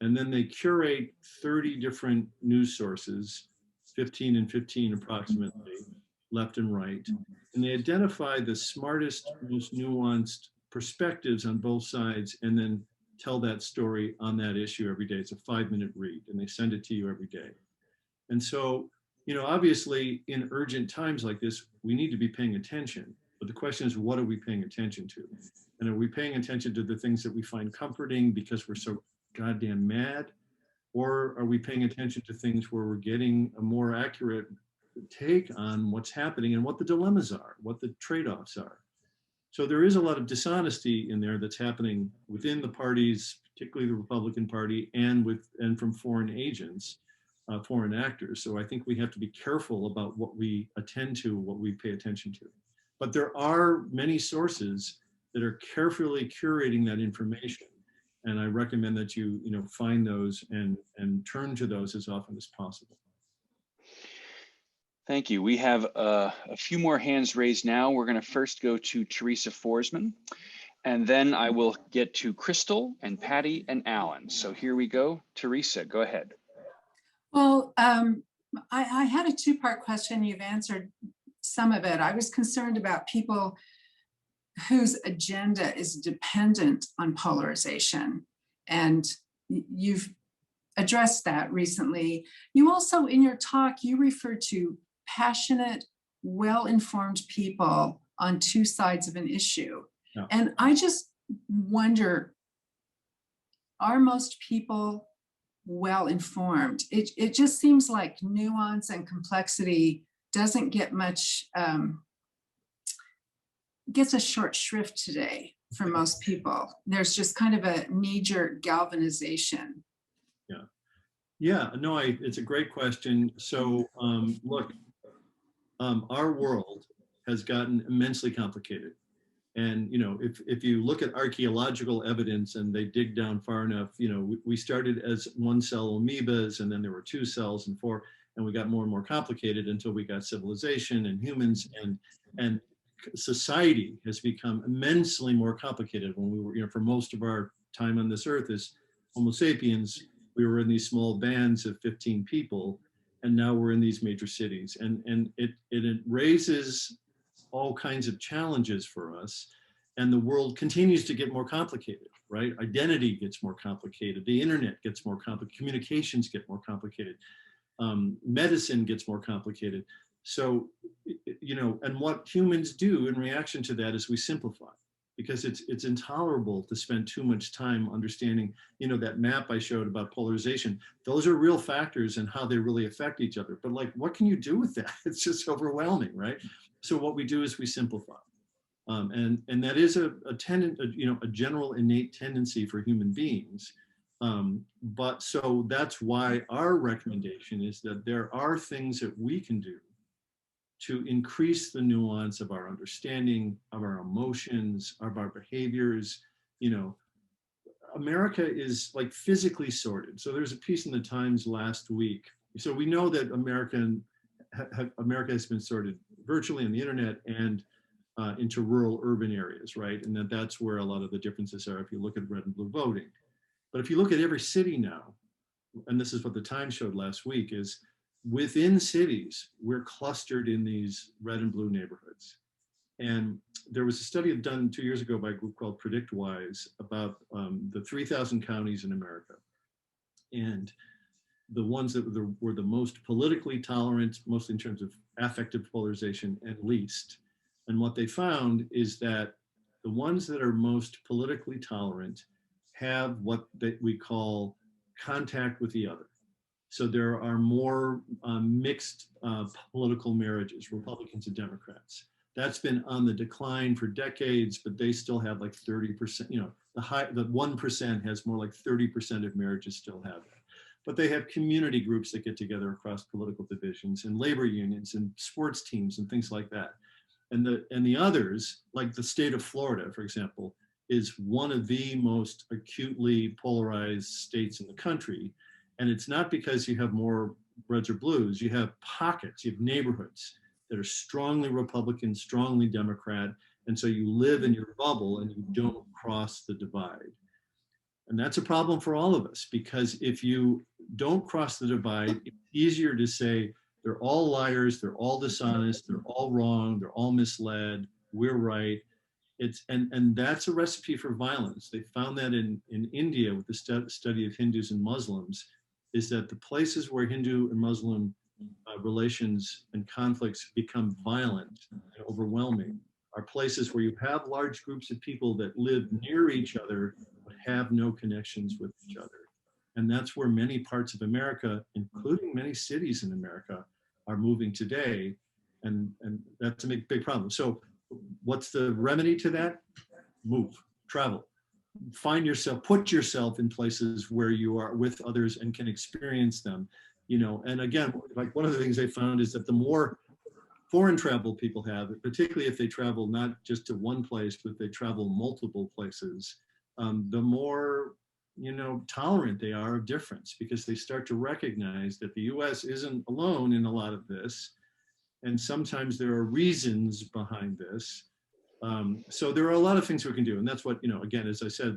and then they curate 30 different news sources, 15 and 15 approximately, left and right, and they identify the smartest, most nuanced perspectives on both sides, and then tell that story on that issue every day. It's a 5-minute read, and they send it to you every day. And so, you know, obviously in urgent times like this, we need to be paying attention. But the question is, what are we paying attention to? And are we paying attention to the things that we find comforting because we're so goddamn mad? Or are we paying attention to things where we're getting a more accurate take on what's happening and what the dilemmas are, what the trade-offs are? So there is a lot of dishonesty in there that's happening within the parties, particularly the Republican Party, and from foreign agents, foreign actors. So I think we have to be careful about what we attend to, what we pay attention to. But there are many sources that are carefully curating that information. And I recommend that you find those and turn to those as often as possible. Thank you. We have a few more hands raised now. We're going to first go to Teresa Forsman, and then I will get to Crystal and Patty and Alan. So here we go. Teresa, go ahead. Well, I had a two-part question. You've answered some of it. I was concerned about people whose agenda is dependent on polarization. And you've addressed that recently. You also, in your talk, you referred to passionate, well-informed people on two sides of an issue. Yeah. And I just wonder, are most people well-informed? It just seems like nuance and complexity doesn't get much, gets a short shrift today for most people. There's just kind of a knee-jerk galvanization. Yeah, no, it's a great question. So look, our world has gotten immensely complicated. And, you know, if you look at archaeological evidence and they dig down far enough, you know, we started as 1-cell amoebas, and then there were 2 cells and 4, and we got more and more complicated until we got civilization and humans, and society has become immensely more complicated. When we were, you know, for most of our time on this earth as Homo sapiens, we were in these small bands of 15 people, and now we're in these major cities, and it raises all kinds of challenges for us, and the world continues to get more complicated, right? Identity gets more complicated, the internet gets more complicated, communications get more complicated, medicine gets more complicated. So, you know, and what humans do in reaction to that is we simplify, because it's intolerable to spend too much time understanding, you know, that map I showed about polarization. Those are real factors and how they really affect each other. But like, what can you do with that? It's just overwhelming, right? So what we do is we simplify. And that is a general innate tendency for human beings. But so that's why our recommendation is that there are things that we can do to increase the nuance of our understanding, of our emotions, of our behaviors. You know, America is like physically sorted. So there's a piece in the Times last week. So we know that America has been sorted virtually on the internet and into rural urban areas, right? And that's where a lot of the differences are if you look at red and blue voting. But if you look at every city now, and this is what the Times showed last week, is within cities, we're clustered in these red and blue neighborhoods. And there was a study done 2 years ago by a group called PredictWise about the 3,000 counties in America. And the ones that were the most politically tolerant, mostly in terms of affective polarization, and least. And what they found is that the ones that are most politically tolerant have what we call contact with the other. So there are more mixed political marriages, Republicans and Democrats. That's been on the decline for decades, but they still have like 30%, you know, the 1% has more like 30% of marriages still have that. But they have community groups that get together across political divisions, and labor unions and sports teams and things like that. And the others, like the state of Florida, for example, is one of the most acutely polarized states in the country. And it's not because you have more reds or blues, you have pockets, you have neighborhoods that are strongly Republican, strongly Democrat. And so you live in your bubble and you don't cross the divide. And that's a problem for all of us, because if you don't cross the divide, it's easier to say they're all liars, they're all dishonest, they're all wrong, they're all misled, we're right. And that's a recipe for violence. They found that in India with the study of Hindus and Muslims, is that the places where Hindu and Muslim relations and conflicts become violent and overwhelming are places where you have large groups of people that live near each other but have no connections with each other. And that's where many parts of America, including many cities in America, are moving today. And that's a big problem. So what's the remedy to that? Move, travel, find yourself, put yourself in places where you are with others and can experience them. You know, and again, like one of the things they found is that the more foreign travel people have, particularly if they travel not just to one place, but they travel multiple places, the more, you know, tolerant they are of difference, because they start to recognize that the US isn't alone in a lot of this. And sometimes there are reasons behind this. So there are a lot of things we can do. And that's what, you know, again, as I said,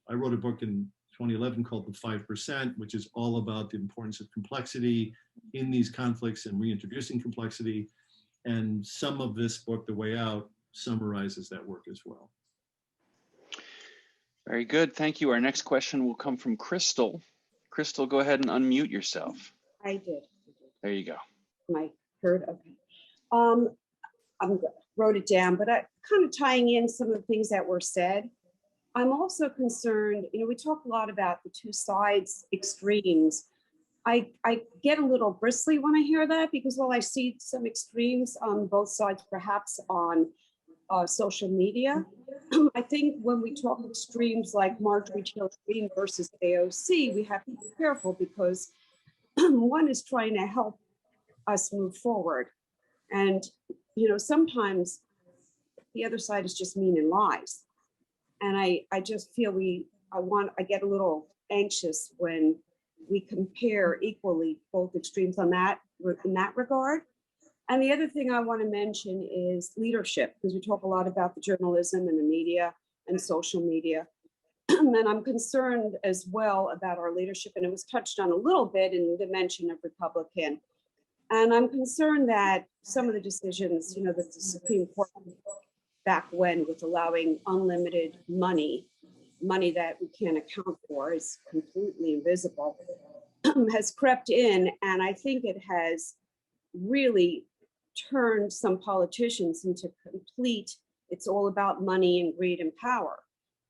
I wrote a book in 2011 called The 5%, which is all about the importance of complexity in these conflicts and reintroducing complexity. And some of this book, The Way Out, summarizes that work as well. Very good. Thank you. Our next question will come from Crystal. Crystal, go ahead and unmute yourself. I did. There you go. Am I heard? Okay. I wrote it down, but I kind of tying in some of the things that were said. I'm also concerned, you know, we talk a lot about the two sides extremes. I get a little bristly when I hear that, because while I see some extremes on both sides, perhaps on social media, I think when we talk extremes like Marjorie Taylor Greene versus AOC, we have to be careful, because one is trying to help us move forward. And, you know, sometimes the other side is just mean and lies. And I just feel I get a little anxious when we compare equally both extremes in that regard. And the other thing I want to mention is leadership, because we talk a lot about the journalism and the media and social media. And I'm concerned as well about our leadership, and it was touched on a little bit in the mention of Republican. And I'm concerned that some of the decisions, you know, that the Supreme Court back when with allowing unlimited money that we can't account for, is completely invisible, has crept in. And I think it has really turned some politicians into complete, it's all about money and greed and power.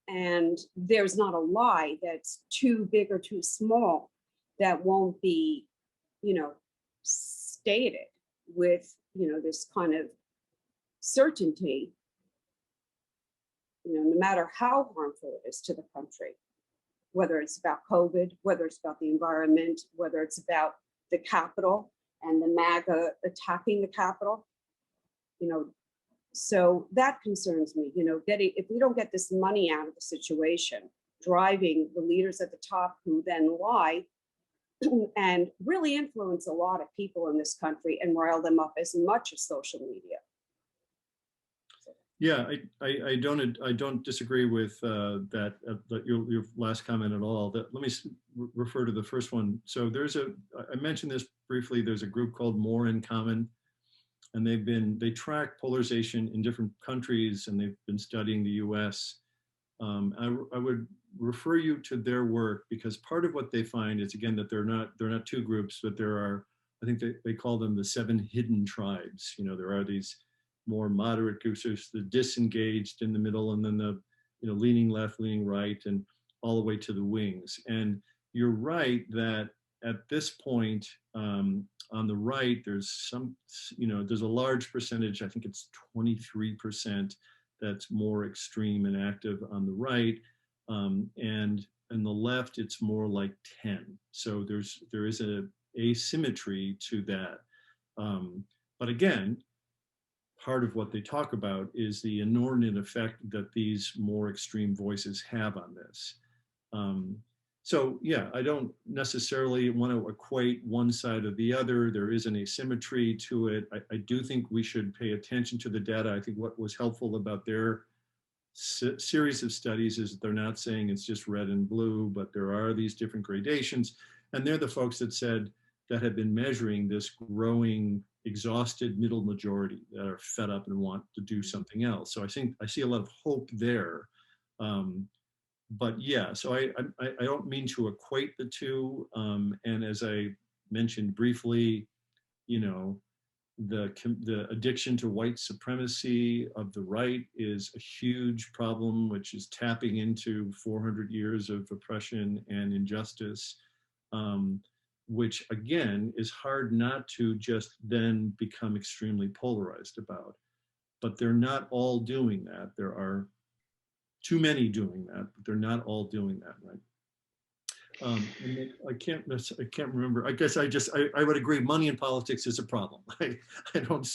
And there's not a lie that's too big or too small that won't be, you know, stated with, you know, this kind of certainty, you know, no matter how harmful it is to the country, whether it's about COVID, whether it's about the environment, whether it's about the Capitol and the MAGA attacking the Capitol, you know. So that concerns me, you know, if we don't get this money out of the situation, driving the leaders at the top who then lie and really influence a lot of people in this country and rile them up as much as social media. Yeah, I don't disagree with your last comment at all. Let me refer to the first one. So I mentioned this briefly. There's a group called More in Common, and they track polarization in different countries, and they've been studying the U.S. I would refer you to their work, because part of what they find is, again, that they're not two groups, but there are, I think they call them the 7 hidden tribes. You know, there are these more moderate groups, there's the disengaged in the middle, and then the, you know, leaning left, leaning right, and all the way to the wings. And you're right that at this point, on the right, there's a large percentage, I think it's 23%, that's more extreme and active on the right. And on the left, it's more like 10. So there is a asymmetry to that. But again, part of what they talk about is the inordinate effect that these more extreme voices have on this. So yeah, I don't necessarily want to equate one side or the other. There is an asymmetry to it. I do think we should pay attention to the data. I think what was helpful about their series of studies is that they're not saying it's just red and blue, but there are these different gradations. And they're the folks that said that have been measuring this growing, exhausted middle majority that are fed up and want to do something else. So I think I see a lot of hope there. But yeah, so I don't mean to equate the two. And as I mentioned briefly, you know, the addiction to white supremacy of the right is a huge problem, which is tapping into 400 years of oppression and injustice, which again is hard not to just then become extremely polarized about. But they're not all doing that. There are too many doing that, but they're not all doing that, right? I can't remember. I guess I would agree. Money in politics is a problem. I don't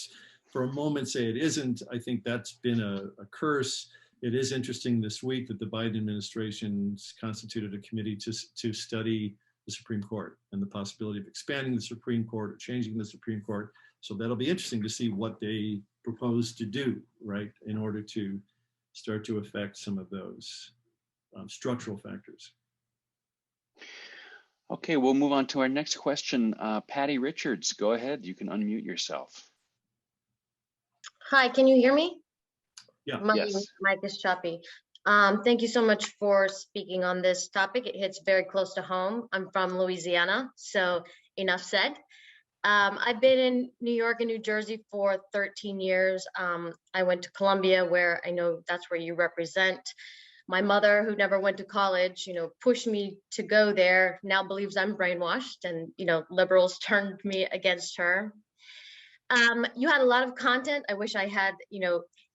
for a moment say it isn't. I think that's been a curse. It is interesting this week that the Biden administration constituted a committee to study the Supreme Court and the possibility of expanding the Supreme Court or changing the Supreme Court. So that'll be interesting to see what they propose to do, right, in order to start to affect some of those structural factors. Okay, we'll move on to our next question. Patty Richards, go ahead. You can unmute yourself. Hi, can you hear me? Yeah. My Yes. mic is choppy. Thank you so much for speaking on this topic. It hits very close to home. I'm from Louisiana, so enough said. I've been in New York and New Jersey for 13 years. I went to Columbia, where I know that's where you represent. My mother, who never went to college, pushed me to go there, now believes I'm brainwashed, and, liberals turned me against her. You had a lot of content. I wish I had,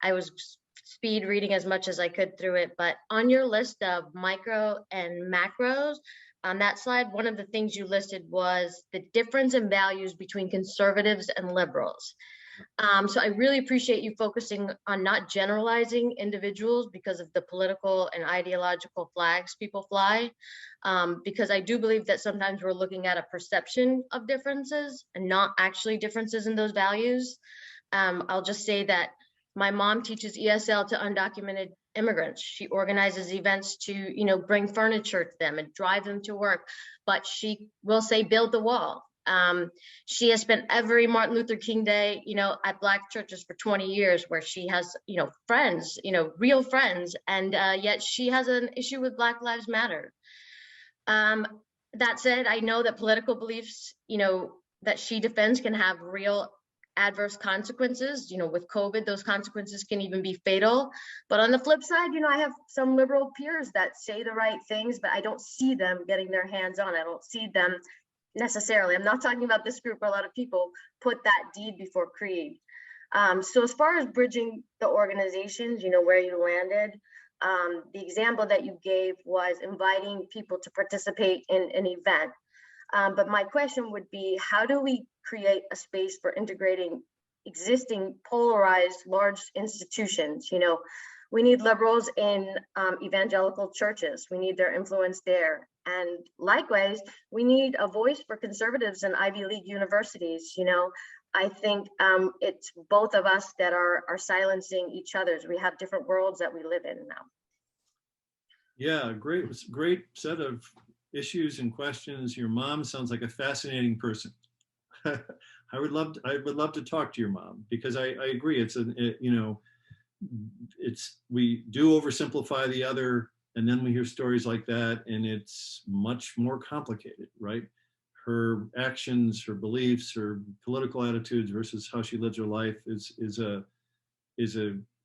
I was speed reading as much as I could through it, but on your list of micro and macros, on that slide, one of the things you listed was the difference in values between conservatives and liberals. So I really appreciate you focusing on not generalizing individuals because of the political and ideological flags people fly, because I do believe that sometimes we're looking at a perception of differences and not actually differences in those values. I'll just say that my mom teaches ESL to undocumented immigrants. She organizes events to, bring furniture to them and drive them to work, but she will say, build the wall. She has spent every Martin Luther King Day, at Black churches for 20 years, where she has, friends, real friends, and yet she has an issue with Black Lives Matter. That said, I know that political beliefs, that she defends can have real adverse consequences. With COVID, those consequences can even be fatal. But on the flip side, I have some liberal peers that say the right things, but I don't see them getting their hands on. I don't see them necessarily. I'm not talking about this group. A lot of people put that deed before creed. So as far as bridging the organizations, where you landed, the example that you gave was inviting people to participate in an event. But my question would be, how do we create a space for integrating existing polarized large institutions? We need liberals in evangelical churches. We need their influence there. And likewise, we need a voice for conservatives in Ivy League universities. I think it's both of us that are silencing each other. We have different worlds that we live in now. Yeah, great set of issues and questions. Your mom sounds like a fascinating person. I would love to talk to your mom, because I agree. We do oversimplify the other, and then we hear stories like that, and it's much more complicated, right? Her actions, her beliefs, her political attitudes versus how she lives her life is a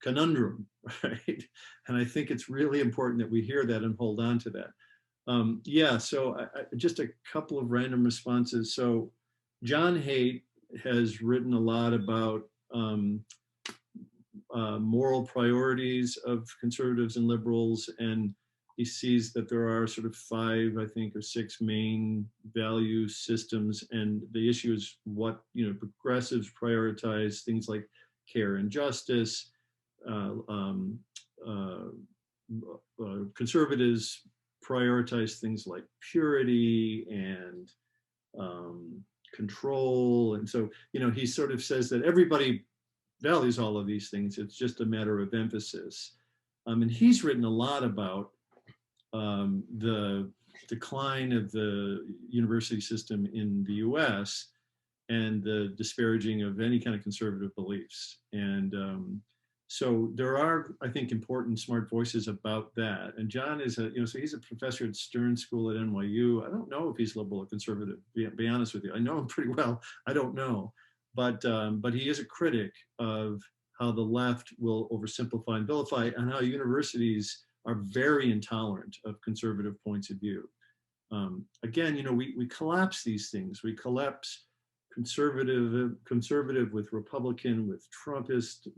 conundrum, right? And I think it's really important that we hear that and hold on to that. So just a couple of random responses. So John Haidt has written a lot about moral priorities of conservatives and liberals, and he sees that there are sort of 5, I think, or 6 main value systems, and the issue is what progressives prioritize, things like care and justice. Conservatives prioritize things like purity and control. And so, he sort of says that everybody values all of these things. It's just a matter of emphasis. And he's written a lot about the decline of the university system in the US and the disparaging of any kind of conservative beliefs. And so there are, I think, important smart voices about that. And John is so he's a professor at Stern School at NYU. I don't know if he's liberal or conservative, be honest with you. I know him pretty well. I don't know. But he is a critic of how the left will oversimplify and vilify, and how universities are very intolerant of conservative points of view. Again, we collapse these things. We collapse conservative with Republican, with Trumpist.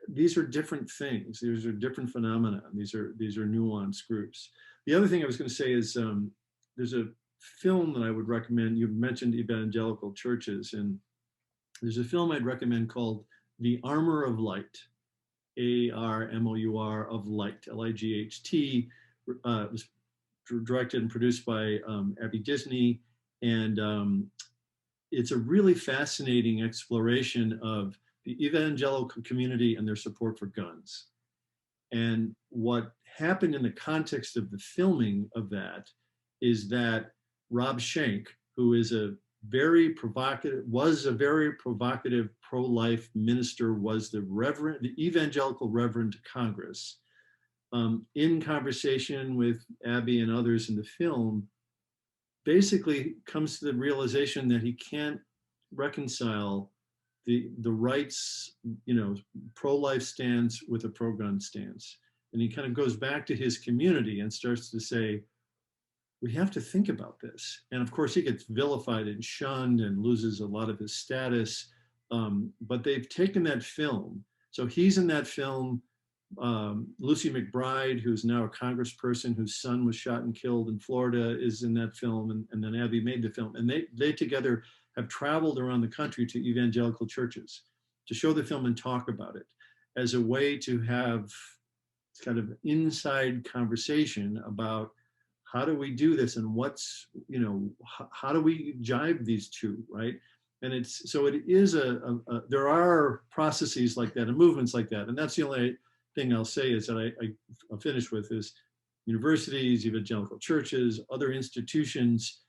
These are different things. These are different phenomena. These are nuanced groups. The other thing I was going to say is there's a film that I would recommend. You mentioned evangelical churches, and there's a film I'd recommend called The Armor of Light, ARMOUR of Light, LIGHT. It was directed and produced by Abby Disney, and it's a really fascinating exploration of the evangelical community and their support for guns. And what happened in the context of the filming of that is that Rob Schenck, who is was a very provocative pro-life minister, was the evangelical reverend to Congress. In conversation with Abby and others in the film, basically comes to the realization that he can't reconcile the right's, pro-life stance with a pro-gun stance. And he kind of goes back to his community and starts to say, we have to think about this. And of course, he gets vilified and shunned and loses a lot of his status. But they've taken that film. So he's in that film. Lucy McBride, who's now a congressperson whose son was shot and killed in Florida, is in that film. And then Abby made the film. And they together have traveled around the country to evangelical churches to show the film and talk about it as a way to have kind of inside conversation about how do we do this, and what's, how do we jibe these two, right? And it is there are processes like that and movements like that. And that's the only thing I'll say is that I'll finish with is universities, evangelical churches, other institutions.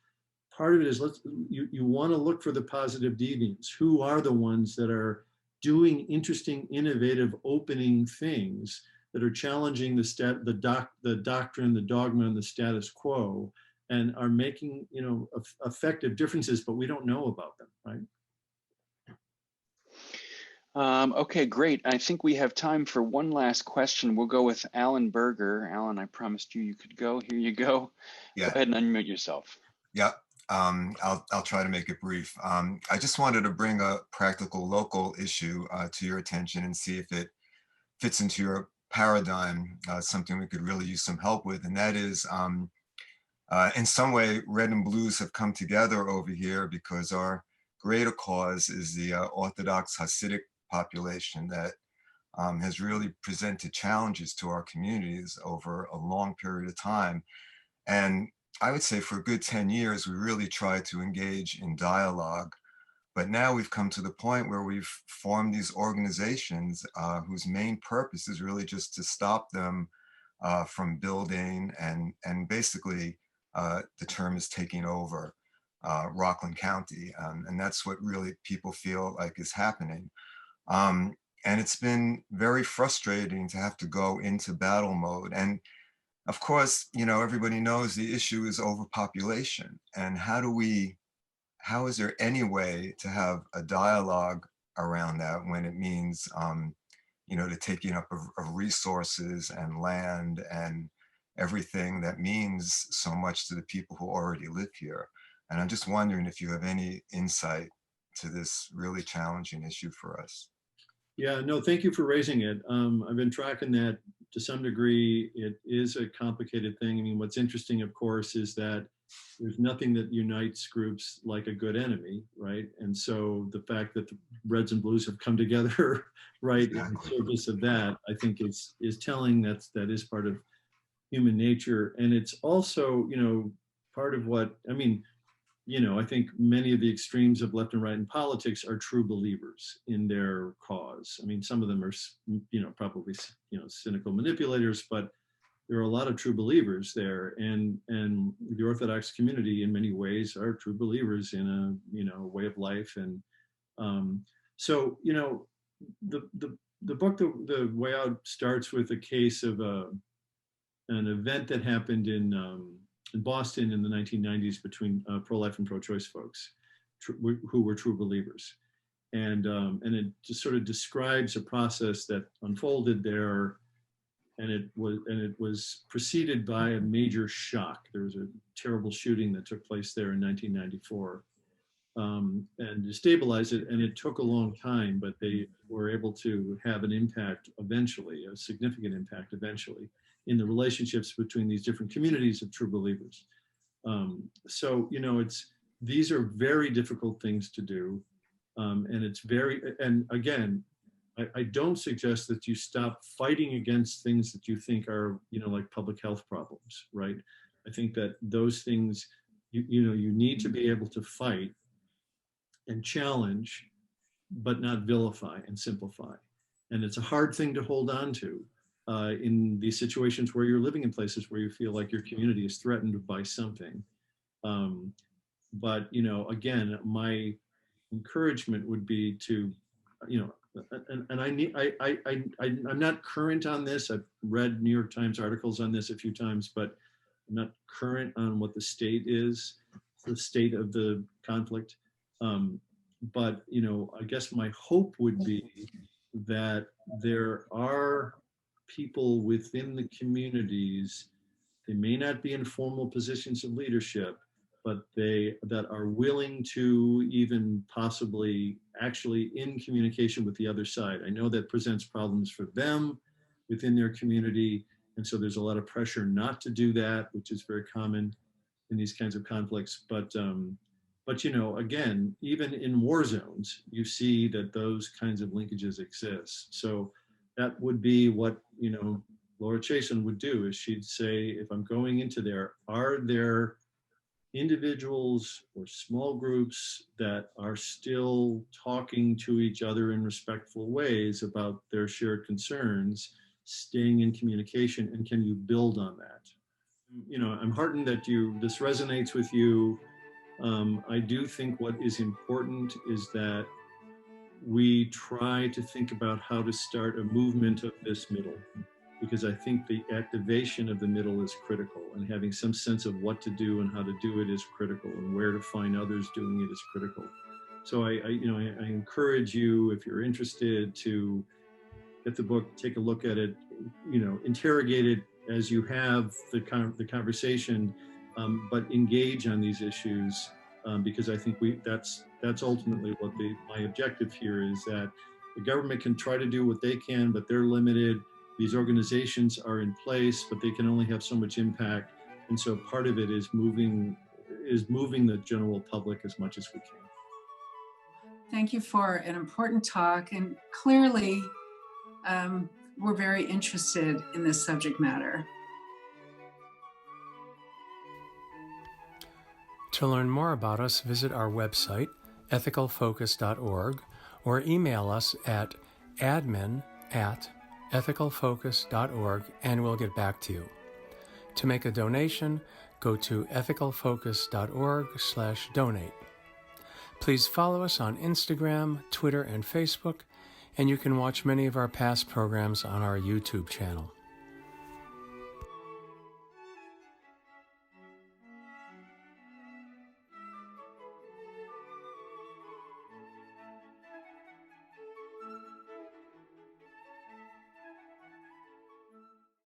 Part of it is you want to look for the positive deviants. Who are the ones that are doing interesting, innovative, opening things that are challenging the doctrine, the dogma, and the status quo, and are making effective differences, but we don't know about them, right? Okay, great. I think we have time for one last question. We'll go with Alan Berger. Alan, I promised you could go. Here you go. Yeah. Go ahead and unmute yourself. Yeah. I'll try to make it brief. I just wanted to bring a practical local issue to your attention and see if it fits into your paradigm, something we could really use some help with. And that is, in some way, red and blues have come together over here because our greater cause is the Orthodox Hasidic population that has really presented challenges to our communities over a long period of time. And I would say for a good 10 years, we really tried to engage in dialogue. But now we've come to the point where we've formed these organizations whose main purpose is really just to stop them from building and basically the term is taking over Rockland County. And that's what really people feel like is happening. And it's been very frustrating to have to go into battle mode. And of course, everybody knows the issue is overpopulation. And how is there any way to have a dialogue around that when it means, the taking up of resources and land and everything that means so much to the people who already live here? And I'm just wondering if you have any insight to this really challenging issue for us. Yeah, no, thank you for raising it. I've been tracking that to some degree. It is a complicated thing. I mean, what's interesting, of course, is that there's nothing that unites groups like a good enemy, right? And so the fact that the Reds and Blues have come together, right, in the service of that, I think is telling. That is part of human nature. And it's also, part of what, I mean, I think many of the extremes of left and right in politics are true believers in their cause. I mean, some of them are, probably, cynical manipulators, but there are a lot of true believers there. And the Orthodox community in many ways are true believers in a, way of life. And so, the book, the Way Out, starts with a case of an event that happened in Boston in the 1990s between pro-life and pro-choice folks who were true believers. And it just sort of describes a process that unfolded there. And it was preceded by a major shock. There was a terrible shooting that took place there in 1994 and destabilized it. And it took a long time, but they were able to have an impact eventually, a significant impact eventually, in the relationships between these different communities of true believers. So, these are very difficult things to do. And again, I don't suggest that you stop fighting against things that you think are, like public health problems, right? I think that those things, you need to be able to fight and challenge, but not vilify and simplify. And it's a hard thing to hold on to in these situations where you're living in places where you feel like your community is threatened by something. But, again, my encouragement would be to, and I'm not current on this. I've read New York Times articles on this a few times, but I'm not current on what the state is, the state of the conflict. But, I guess my hope would be that there are people within the communities, they may not be in formal positions of leadership, but that are willing to even possibly actually in communication with the other side. I know that presents problems for them within their community. And so there's a lot of pressure not to do that, which is very common in these kinds of conflicts. But again, even in war zones, you see that those kinds of linkages exist. So that would be what, Laura Chasen would do, is she'd say, if I'm going into there, are there individuals or small groups that are still talking to each other in respectful ways about their shared concerns, staying in communication, and can you build on that? I'm heartened that this resonates with you. I do think what is important is that we try to think about how to start a movement of this middle, because I think the activation of the middle is critical, and having some sense of what to do and how to do it is critical, and where to find others doing it is critical. So I encourage you, if you're interested, to get the book, take a look at it, interrogate it as you have the conversation, but engage on these issues, because I think that's ultimately what my objective here is, that the government can try to do what they can, but they're limited. These organizations are in place, but they can only have so much impact. And so part of it is moving the general public as much as we can. Thank you for an important talk. And clearly, we're very interested in this subject matter. To learn more about us, visit our website, ethicalfocus.org, or email us at admin@ethicalfocus.org, and we'll get back to you. To make a donation, go to ethicalfocus.org/donate. Please follow us on Instagram, Twitter, and Facebook, and you can watch many of our past programs on our YouTube channel.